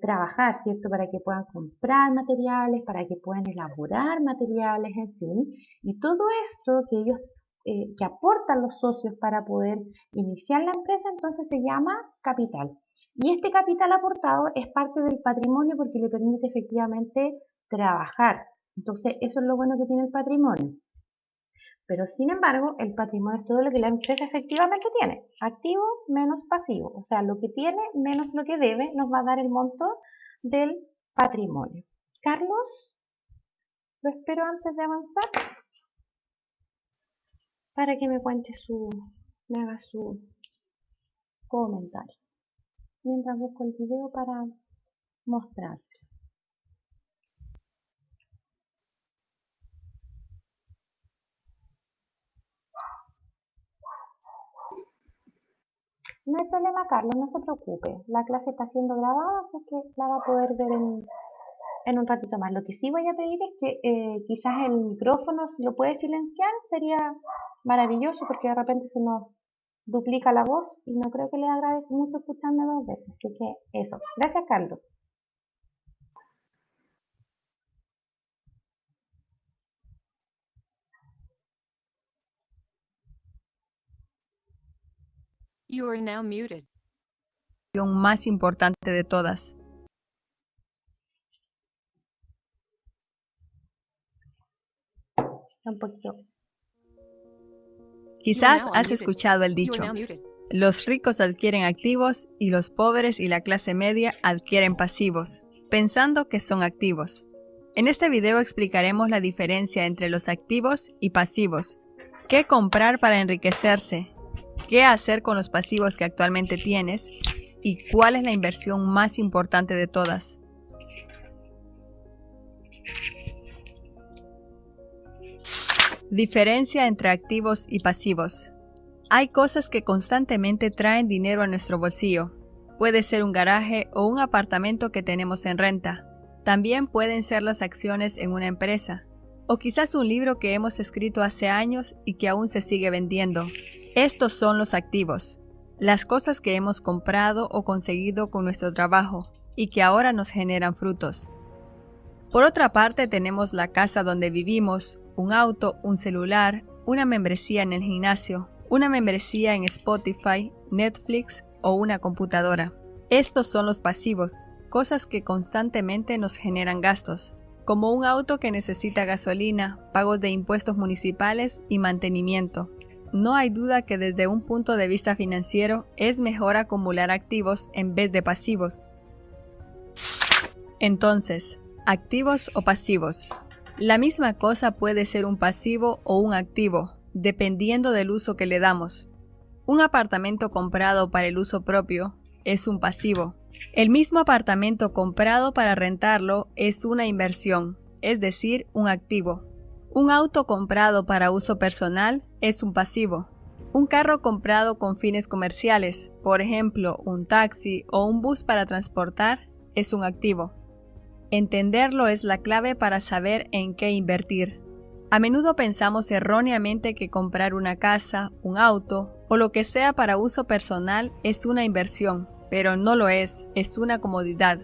trabajar, ¿cierto? Para que puedan comprar materiales, para que puedan elaborar materiales, en fin. Y todo esto que ellos que aportan los socios para poder iniciar la empresa, entonces se llama capital. Y este capital aportado es parte del patrimonio porque le permite efectivamente trabajar. Entonces, eso es lo bueno que tiene el patrimonio. Pero sin embargo, el patrimonio es todo lo que la empresa efectivamente tiene. Activo menos pasivo. O sea, lo que tiene menos lo que debe nos va a dar el monto del patrimonio. Carlos, lo espero antes de avanzar para que me cuente me haga su comentario. Mientras busco el video para mostrárselo. No hay problema, Carlos, no se preocupe. La clase está siendo grabada, así que la va a poder ver en un ratito más. Lo que sí voy a pedir es que quizás el micrófono, si lo puede silenciar, sería maravilloso porque de repente se nos duplica la voz y no creo que le agradezca mucho escucharme dos veces. Así que eso. Gracias, Carlos. You are now muted. Más importante de todas. Un poquito. Quizás now has unmuted. escuchado el You dicho: are now muted. los ricos adquieren activos y los pobres y la clase media adquieren pasivos, pensando que son activos. En este video explicaremos la diferencia entre los activos y pasivos, qué comprar para enriquecerse, qué hacer con los pasivos que actualmente tienes y cuál es la inversión más importante de todas. Diferencia entre activos y pasivos. Hay cosas que constantemente traen dinero a nuestro bolsillo. Puede ser un garaje o un apartamento que tenemos en renta. También pueden ser las acciones en una empresa. O quizás un libro que hemos escrito hace años y que aún se sigue vendiendo. Estos son los activos. Las cosas que hemos comprado o conseguido con nuestro trabajo y que ahora nos generan frutos. Por otra parte, tenemos la casa donde vivimos, un auto, un celular, una membresía en el gimnasio, una membresía en Spotify, Netflix o una computadora. Estos son los pasivos, cosas que constantemente nos generan gastos, como un auto que necesita gasolina, pagos de impuestos municipales y mantenimiento. No hay duda que desde un punto de vista financiero es mejor acumular activos en vez de pasivos. Entonces, ¿activos o pasivos? La misma cosa puede ser un pasivo o un activo, dependiendo del uso que le damos. Un apartamento comprado para el uso propio es un pasivo. El mismo apartamento comprado para rentarlo es una inversión, es decir, un activo. Un auto comprado para uso personal es un pasivo. Un carro comprado con fines comerciales, por ejemplo, un taxi o un bus para transportar, es un activo. Entenderlo es la clave para saber en qué invertir. A menudo pensamos erróneamente que comprar una casa, un auto o lo que sea para uso personal es una inversión, pero no lo es una comodidad.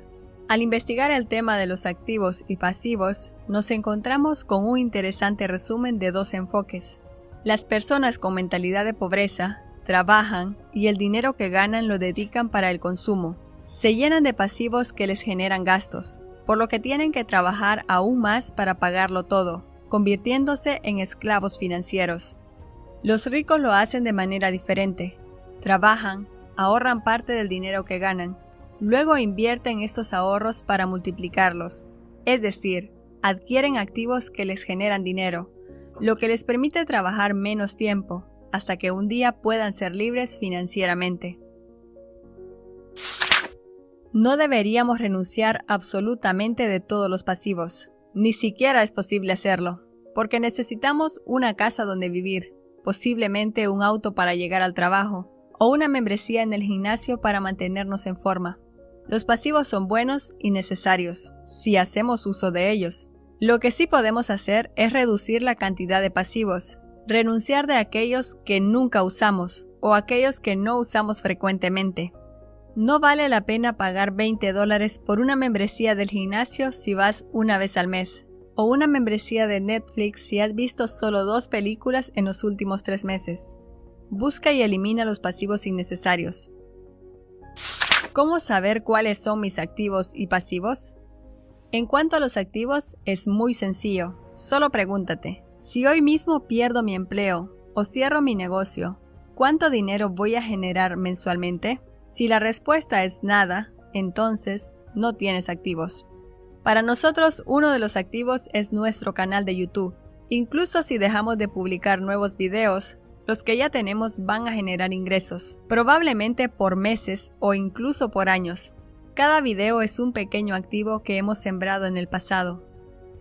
Al investigar el tema de los activos y pasivos, nos encontramos con un interesante resumen de dos enfoques. Las personas con mentalidad de pobreza trabajan y el dinero que ganan lo dedican para el consumo. Se llenan de pasivos que les generan gastos, por lo que tienen que trabajar aún más para pagarlo todo, convirtiéndose en esclavos financieros. Los ricos lo hacen de manera diferente. Trabajan, ahorran parte del dinero que ganan, luego invierten estos ahorros para multiplicarlos, es decir, adquieren activos que les generan dinero, lo que les permite trabajar menos tiempo, hasta que un día puedan ser libres financieramente. No deberíamos renunciar absolutamente de todos los pasivos. Ni siquiera es posible hacerlo, porque necesitamos una casa donde vivir, posiblemente un auto para llegar al trabajo, o una membresía en el gimnasio para mantenernos en forma. Los pasivos son buenos y necesarios, si hacemos uso de ellos. Lo que sí podemos hacer es reducir la cantidad de pasivos, renunciar de aquellos que nunca usamos, o aquellos que no usamos frecuentemente. No vale la pena pagar $20 por una membresía del gimnasio si vas una vez al mes, o una membresía de Netflix si has visto solo 2 películas en los últimos 3 meses. Busca y elimina los pasivos innecesarios. ¿Cómo saber cuáles son mis activos y pasivos? En cuanto a los activos, es muy sencillo. Solo pregúntate, si hoy mismo pierdo mi empleo o cierro mi negocio, ¿cuánto dinero voy a generar mensualmente? Si la respuesta es nada, entonces no tienes activos. Para nosotros, uno de los activos es nuestro canal de YouTube. Incluso si dejamos de publicar nuevos videos, los que ya tenemos van a generar ingresos, probablemente por meses o incluso por años. Cada video es un pequeño activo que hemos sembrado en el pasado.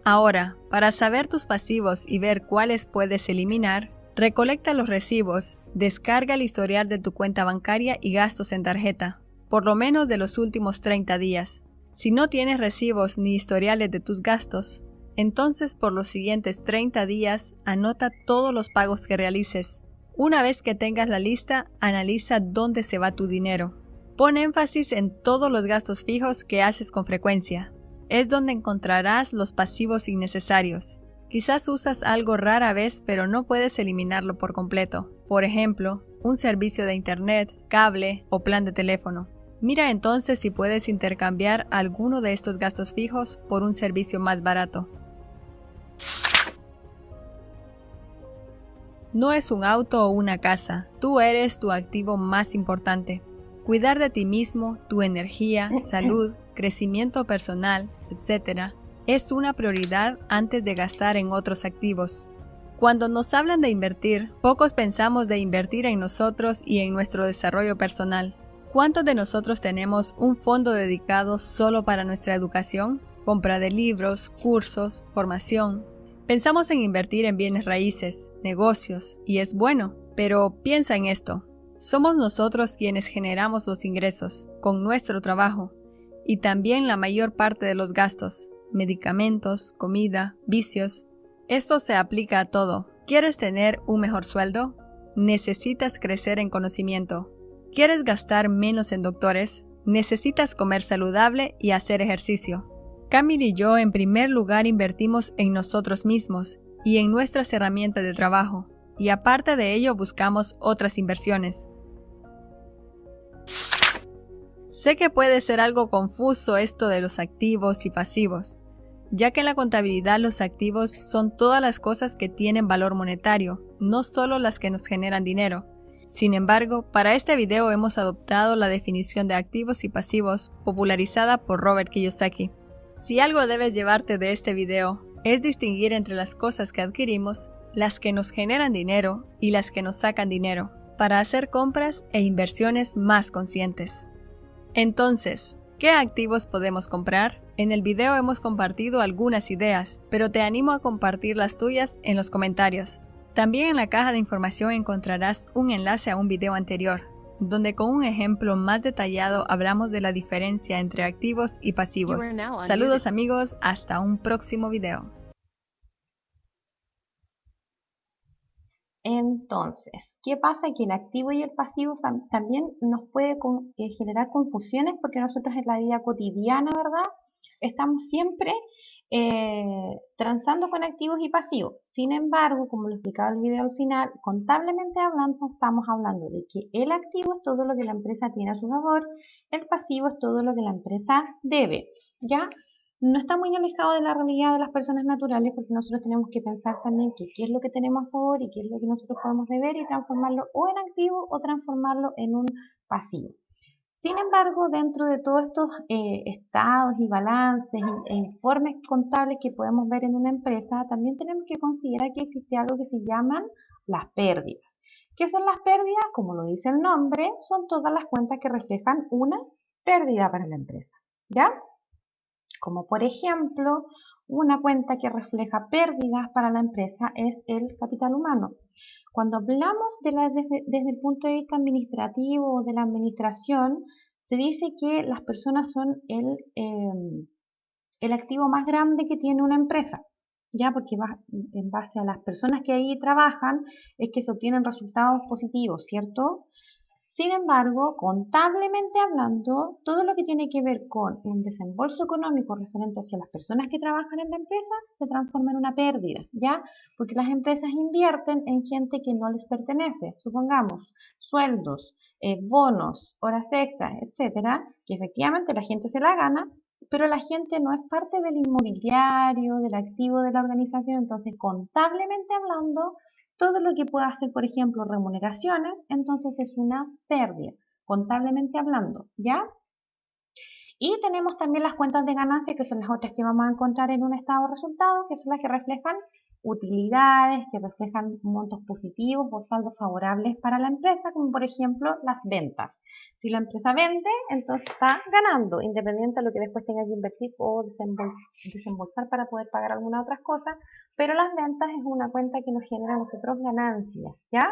Ahora, para saber tus pasivos y ver cuáles puedes eliminar, recolecta los recibos, descarga el historial de tu cuenta bancaria y gastos en tarjeta, por lo menos de los últimos 30 días. Si no tienes recibos ni historiales de tus gastos, entonces por los siguientes 30 días anota todos los pagos que realices. Una vez que tengas la lista, analiza dónde se va tu dinero. Pon énfasis en todos los gastos fijos que haces con frecuencia. Es donde encontrarás los pasivos innecesarios. Quizás usas algo rara vez, pero no puedes eliminarlo por completo. Por ejemplo, un servicio de internet, cable o plan de teléfono. Mira entonces si puedes intercambiar alguno de estos gastos fijos por un servicio más barato. No es un auto o una casa, tú eres tu activo más importante. Cuidar de ti mismo, tu energía, salud, crecimiento personal, etc., es una prioridad antes de gastar en otros activos. Cuando nos hablan de invertir, pocos pensamos de invertir en nosotros y en nuestro desarrollo personal. ¿Cuántos de nosotros tenemos un fondo dedicado solo para nuestra educación? Compra de libros, cursos, formación. Pensamos en invertir en bienes raíces, negocios, y es bueno, pero piensa en esto. Somos nosotros quienes generamos los ingresos, con nuestro trabajo, y también la mayor parte de los gastos, medicamentos, comida, vicios. Esto se aplica a todo. ¿Quieres tener un mejor sueldo? Necesitas crecer en conocimiento. ¿Quieres gastar menos en doctores? Necesitas comer saludable y hacer ejercicio. Camille y yo en primer lugar invertimos en nosotros mismos y en nuestras herramientas de trabajo, y aparte de ello buscamos otras inversiones. Sé que puede ser algo confuso esto de los activos y pasivos, ya que en la contabilidad los activos son todas las cosas que tienen valor monetario, no solo las que nos generan dinero. Sin embargo, para este video hemos adoptado la definición de activos y pasivos popularizada por Robert Kiyosaki. Si algo debes llevarte de este video, es distinguir entre las cosas que adquirimos, las que nos generan dinero y las que nos sacan dinero, para hacer compras e inversiones más conscientes. Entonces, ¿qué activos podemos comprar? En el video hemos compartido algunas ideas, pero te animo a compartir las tuyas en los comentarios. También en la caja de información encontrarás un enlace a un video anterior, donde con un ejemplo más detallado hablamos de la diferencia entre activos y pasivos. Saludos amigos, hasta un próximo video. Entonces, ¿qué pasa? Que el activo y el pasivo también nos puede generar confusiones porque nosotros en la vida cotidiana, ¿verdad? Estamos siempre transando con activos y pasivos. Sin embargo, como lo explicaba el video al final, contablemente hablando, estamos hablando de que el activo es todo lo que la empresa tiene a su favor, el pasivo es todo lo que la empresa debe, ¿ya? No está muy alejado de la realidad de las personas naturales porque nosotros tenemos que pensar también que qué es lo que tenemos a favor y qué es lo que nosotros podemos deber y transformarlo o en activo o transformarlo en un pasivo. Sin embargo, dentro de todos estos estados y balances e informes contables que podemos ver en una empresa, también tenemos que considerar que existe algo que se llaman las pérdidas. ¿Qué son las pérdidas? Como lo dice el nombre, son todas las cuentas que reflejan una pérdida para la empresa, ¿ya? Como por ejemplo, una cuenta que refleja pérdidas para la empresa es el capital humano. Cuando hablamos desde el punto de vista administrativo o de la administración, se dice que las personas son el activo más grande que tiene una empresa, ya porque en base a las personas que ahí trabajan es que se obtienen resultados positivos, ¿cierto? Sin embargo, contablemente hablando, todo lo que tiene que ver con un desembolso económico referente hacia las personas que trabajan en la empresa se transforma en una pérdida, ¿ya? Porque las empresas invierten en gente que no les pertenece, supongamos, sueldos, bonos, horas extras, etcétera, que efectivamente la gente se la gana, pero la gente no es parte del inmobiliario, del activo de la organización, entonces contablemente hablando, todo lo que pueda hacer, por ejemplo, remuneraciones, entonces es una pérdida, contablemente hablando, ¿ya? Y tenemos también las cuentas de ganancia, que son las otras que vamos a encontrar en un estado de resultados, que son las que reflejan utilidades, que reflejan montos positivos o saldos favorables para la empresa, como por ejemplo las ventas. Si la empresa vende, entonces está ganando, independiente de lo que después tenga que invertir o desembolsar para poder pagar algunas otras cosas, pero las ventas es una cuenta que nos genera a nosotros ganancias, ¿ya?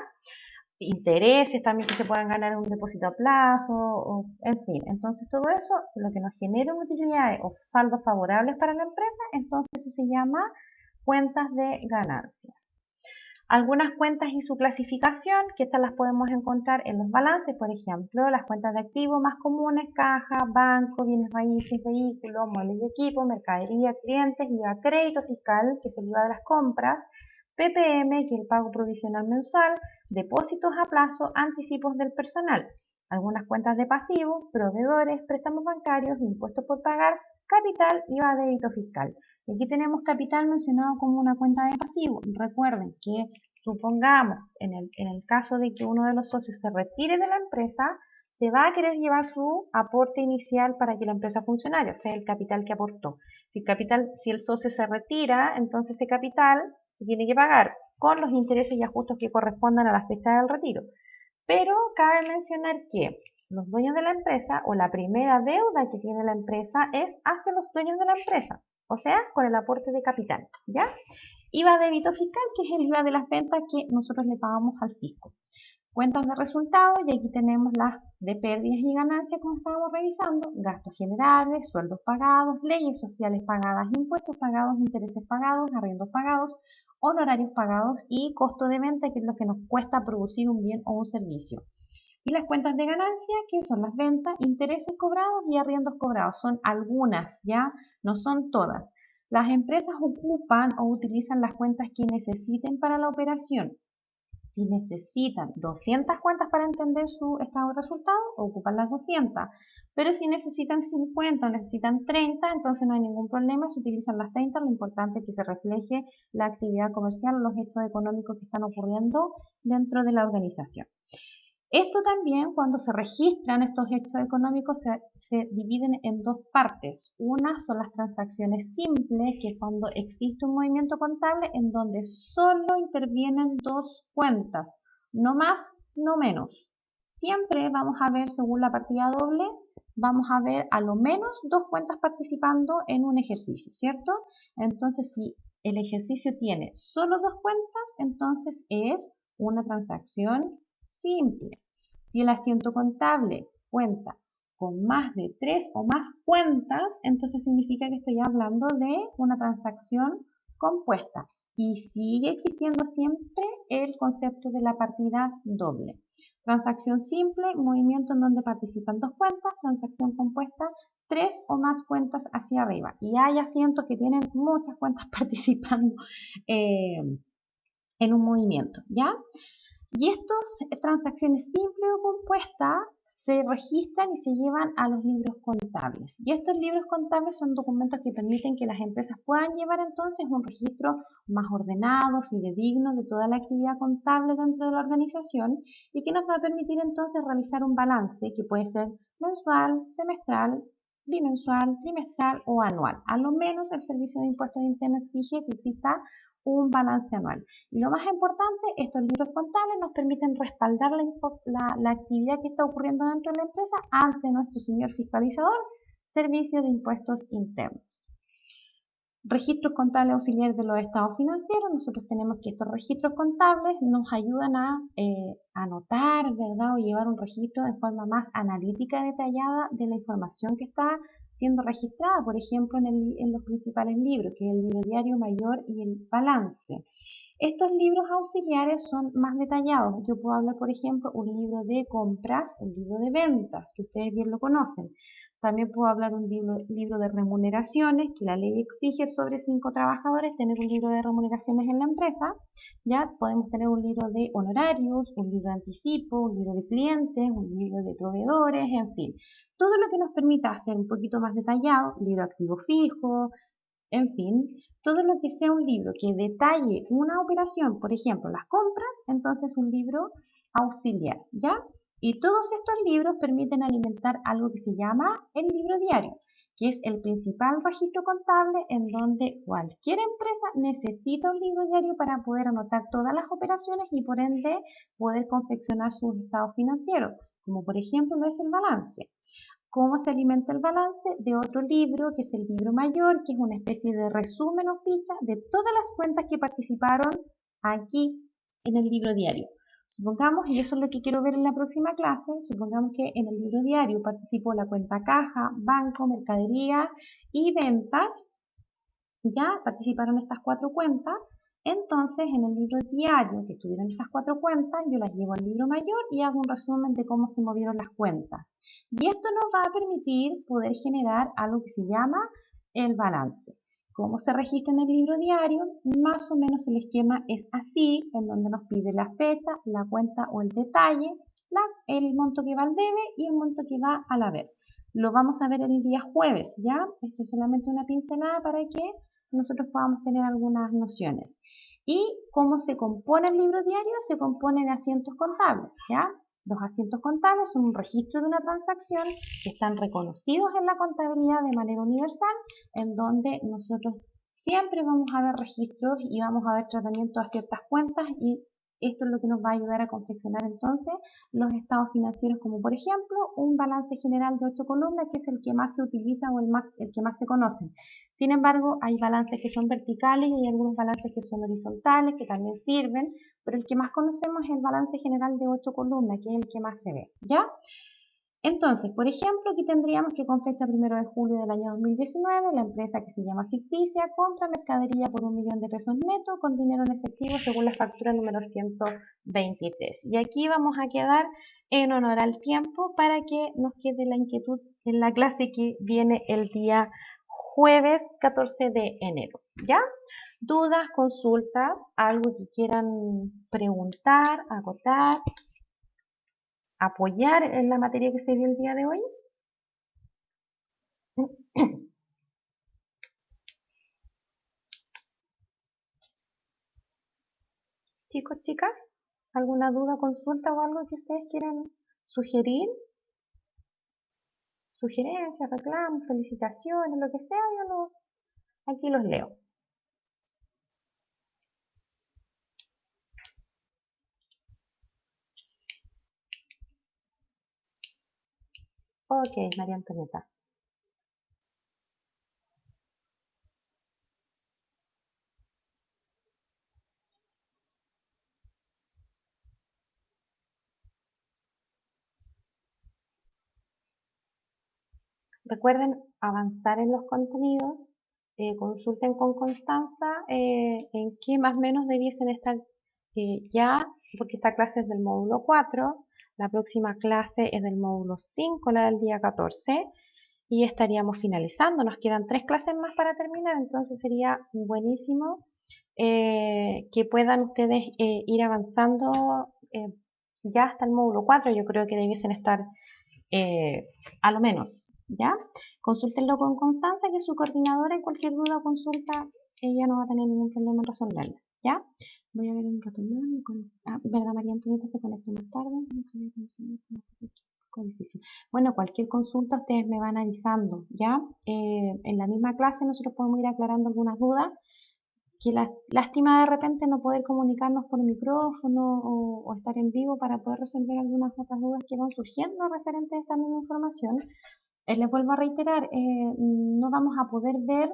Intereses también que se puedan ganar en un depósito a plazo, o, en fin. Entonces todo eso, lo que nos genera utilidades o saldos favorables para la empresa, entonces eso se llama cuentas de ganancias. Algunas cuentas y su clasificación, que estas las podemos encontrar en los balances, por ejemplo, las cuentas de activos más comunes, caja, banco, bienes raíces, vehículos, muebles y equipos, mercadería, clientes, IVA, crédito fiscal, que es el IVA de las compras, PPM, que es el pago provisional mensual, depósitos a plazo, anticipos del personal, algunas cuentas de pasivos, proveedores, préstamos bancarios, impuestos por pagar, capital, IVA, débito fiscal. Y aquí tenemos capital mencionado como una cuenta de pasivo. Recuerden que supongamos, en el caso de que uno de los socios se retire de la empresa, se va a querer llevar su aporte inicial para que la empresa funcionara, o sea, el capital que aportó. Si el socio se retira, entonces ese capital se tiene que pagar con los intereses y ajustes que correspondan a la fecha del retiro. Pero cabe mencionar que los dueños de la empresa o la primera deuda que tiene la empresa es hacia los dueños de la empresa, o sea, con el aporte de capital, ¿ya? IVA débito fiscal, que es el IVA de las ventas que nosotros le pagamos al fisco. Cuentas de resultados, y aquí tenemos las de pérdidas y ganancias, como estábamos revisando, gastos generales, sueldos pagados, leyes sociales pagadas, impuestos pagados, intereses pagados, arriendos pagados, honorarios pagados y costo de venta, que es lo que nos cuesta producir un bien o un servicio. Y las cuentas de ganancia, que son las ventas, intereses cobrados y arriendos cobrados. Son algunas, ¿ya? No son todas. Las empresas ocupan o utilizan las cuentas que necesiten para la operación. Si necesitan 200 cuentas para entender su estado de resultado, ocupan las 200. Pero si necesitan 50 o necesitan 30, entonces no hay ningún problema, se utilizan las 30. Lo importante es que se refleje la actividad comercial o los hechos económicos que están ocurriendo dentro de la organización. Esto también, cuando se registran estos hechos económicos, se dividen en dos partes. Una son las transacciones simples, que es cuando existe un movimiento contable en donde solo intervienen dos cuentas, no más, no menos. Siempre vamos a ver, según la partida doble, vamos a ver a lo menos dos cuentas participando en un ejercicio, ¿cierto? Entonces, si el ejercicio tiene solo dos cuentas, entonces es una transacción simple. Si el asiento contable cuenta con más de 3 o más cuentas, entonces significa que estoy hablando de una transacción compuesta. y sigue existiendo siempre el concepto de la partida doble. Transacción simple, movimiento en donde participan dos cuentas, transacción compuesta, 3 o más cuentas hacia arriba. Y hay asientos que tienen muchas cuentas participando en un movimiento, ¿ya? Y estas transacciones simples o compuestas se registran y se llevan a los libros contables. Y estos libros contables son documentos que permiten que las empresas puedan llevar entonces un registro más ordenado, fidedigno de toda la actividad contable dentro de la organización y que nos va a permitir entonces realizar un balance que puede ser mensual, semestral, bimensual, trimestral o anual. A lo menos el Servicio de Impuestos Internos exige que exista un balance anual. Y lo más importante, estos libros contables nos permiten respaldar la actividad que está ocurriendo dentro de la empresa ante nuestro señor fiscalizador, Servicio de Impuestos Internos. Registros contables auxiliares de los estados financieros. Nosotros tenemos que estos registros contables nos ayudan a anotar, ¿verdad? O llevar un registro de forma más analítica y detallada de la información que está siendo registrada, por ejemplo, en los principales libros, que es el libro diario mayor y el balance. Estos libros auxiliares son más detallados. Yo puedo hablar, por ejemplo, un libro de compras, un libro de ventas, que ustedes bien lo conocen. También puedo hablar un libro de remuneraciones, que la ley exige sobre 5 trabajadores tener un libro de remuneraciones en la empresa. Ya podemos tener un libro de honorarios, un libro de anticipo, un libro de clientes, un libro de proveedores, en fin. Todo lo que nos permita hacer un poquito más detallado, libro activo fijo, en fin, todo lo que sea un libro que detalle una operación, por ejemplo, las compras, entonces un libro auxiliar, ¿ya? Y todos estos libros permiten alimentar algo que se llama el libro diario, que es el principal registro contable en donde cualquier empresa necesita un libro diario para poder anotar todas las operaciones y por ende poder confeccionar sus estados financieros, como por ejemplo lo es el balance. ¿Cómo se alimenta el balance? De otro libro, que es el libro mayor, que es una especie de resumen o ficha de todas las cuentas que participaron aquí en el libro diario. Supongamos, y eso es lo que quiero ver en la próxima clase, supongamos que en el libro diario participó la cuenta caja, banco, mercadería y ventas. Ya participaron estas 4 cuentas. Entonces, en el libro diario que estuvieron esas 4 cuentas, yo las llevo al libro mayor y hago un resumen de cómo se movieron las cuentas. Y esto nos va a permitir poder generar algo que se llama el balance. ¿Cómo se registra en el libro diario? Más o menos el esquema es así, en donde nos pide la fecha, la cuenta o el detalle, el monto que va al debe y el monto que va al haber. Lo vamos a ver el día jueves, ¿ya? Esto es solamente una pincelada para que nosotros podamos tener algunas nociones. ¿Y cómo se compone el libro diario? Se compone de asientos contables, ¿ya? Los asientos contables son un registro de una transacción que están reconocidos en la contabilidad de manera universal, en donde nosotros siempre vamos a ver registros y vamos a ver tratamiento a ciertas cuentas y esto es lo que nos va a ayudar a confeccionar entonces los estados financieros, como por ejemplo un balance general de 8 columnas, que es el que más se utiliza o el que más se conoce. Sin embargo, hay balances que son verticales y hay algunos balances que son horizontales, que también sirven, pero el que más conocemos es el balance general de 8 columnas, que es el que más se ve, ¿ya? Entonces, por ejemplo, aquí tendríamos que con fecha 1 de julio del año 2019, la empresa que se llama Ficticia compra mercadería por 1.000.000 de pesos netos con dinero en efectivo según la factura número 123. Y aquí vamos a quedar en honor al tiempo para que nos quede la inquietud en la clase que viene el día jueves 14 de enero, ¿ya? Dudas, consultas, algo que quieran preguntar, acotar, apoyar en la materia que se vio el día de hoy. Chicos, chicas, ¿alguna duda, consulta o algo que ustedes quieran sugerir? Sugerencias, reclamos, felicitaciones, lo que sea, aquí los leo. Ok, María Antonieta. Recuerden avanzar en los contenidos, consulten con Constanza en qué más o menos debiesen estar ya, porque esta clase es del módulo 4, la próxima clase es del módulo 5, la del día 14, y estaríamos finalizando. Nos quedan 3 clases más para terminar, entonces sería buenísimo que puedan ustedes ir avanzando ya hasta el módulo 4. Yo creo que debiesen estar a lo menos, ¿ya? Consúltenlo con Constanza, que es su coordinadora, y cualquier duda o consulta, ella no va a tener ningún problema en resolverla, ¿ya? Voy a ver un rato más. ¿Verdad? María Antonieta se conecta más tarde. Difícil. Bueno, cualquier consulta ustedes me van avisando, ¿ya? En la misma clase nosotros podemos ir aclarando algunas dudas. Que lástima de repente no poder comunicarnos por micrófono o estar en vivo para poder resolver algunas otras dudas que van surgiendo referente a esta misma información. Les vuelvo a reiterar, no vamos a poder ver,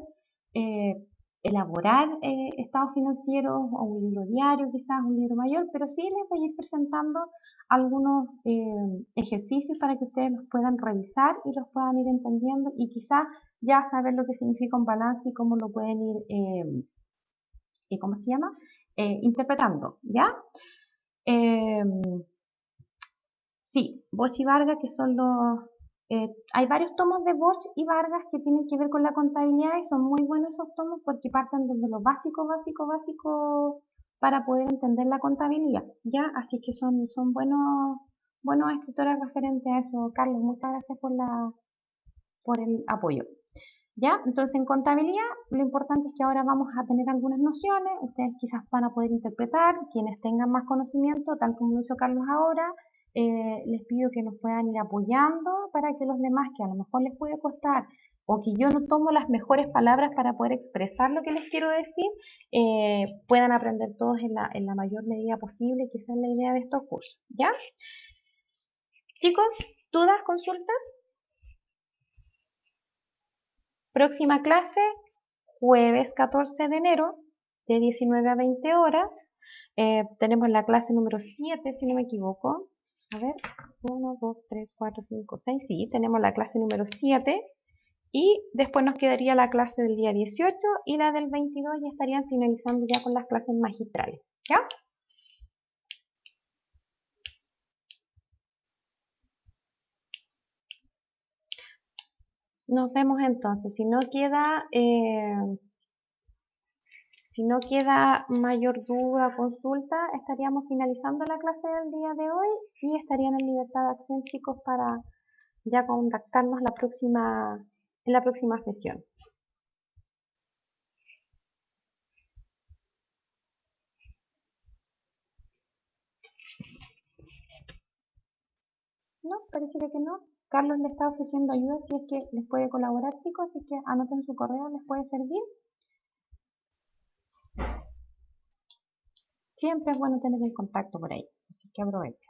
elaborar estados financieros o un libro diario, quizás un libro mayor, pero sí les voy a ir presentando algunos ejercicios para que ustedes los puedan revisar y los puedan ir entendiendo y quizás ya saber lo que significa un balance y cómo lo pueden ir ¿cómo se llama? Interpretando, ¿ya? Sí, Bosch y Vargas, que son los... hay varios tomos de Bosch y Vargas que tienen que ver con la contabilidad y son muy buenos esos tomos porque parten desde lo básico para poder entender la contabilidad, ¿ya? Así que son buenos escritores referentes a eso. Carlos, muchas gracias por el apoyo. ¿Ya? Entonces en contabilidad lo importante es que ahora vamos a tener algunas nociones, ustedes quizás van a poder interpretar, quienes tengan más conocimiento, tal como lo hizo Carlos ahora, les pido que nos puedan ir apoyando para que los demás, que a lo mejor les puede costar, o que yo no tomo las mejores palabras para poder expresar lo que les quiero decir, puedan aprender todos en la mayor medida posible, que esa es la idea de estos cursos, ¿ya? Chicos, ¿dudas, consultas? Próxima clase, jueves 14 de enero, de 19 a 20 horas. Tenemos la clase número 7, si no me equivoco. A ver, 1, 2, 3, 4, 5, 6. Sí, tenemos la clase número 7. Y después nos quedaría la clase del día 18 y la del 22 ya estarían finalizando ya con las clases magistrales. ¿Ya? Nos vemos entonces. Si no queda mayor duda o consulta, estaríamos finalizando la clase del día de hoy y estarían en libertad de acción, chicos, para ya contactarnos en la próxima sesión. No, pareciera que no. Carlos le está ofreciendo ayuda si es que les puede colaborar, chicos, así que anoten su correo, les puede servir. Siempre es bueno tener el contacto por ahí, así que aprovechen.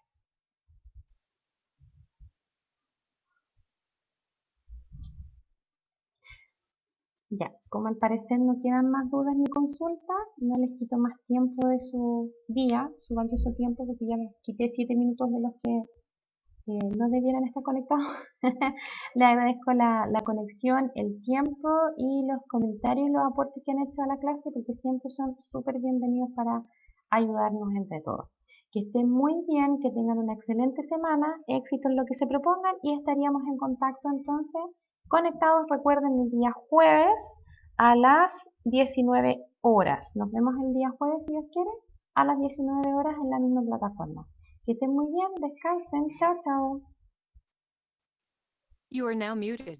Ya, como al parecer no quedan más dudas ni consultas, no les quito más tiempo de su día, su valioso tiempo, porque ya les quité 7 minutos de los que no debieran estar conectados. Les agradezco la conexión, el tiempo y los comentarios y los aportes que han hecho a la clase, porque siempre son súper bienvenidos para ayudarnos entre todos. Que estén muy bien, que tengan una excelente semana, éxito en lo que se propongan y estaríamos en contacto entonces, conectados, recuerden, el día jueves a las 19 horas. Nos vemos el día jueves, si Dios quiere, a las 19 horas en la misma plataforma. Que estén muy bien, descansen, chao, chao. You are now muted.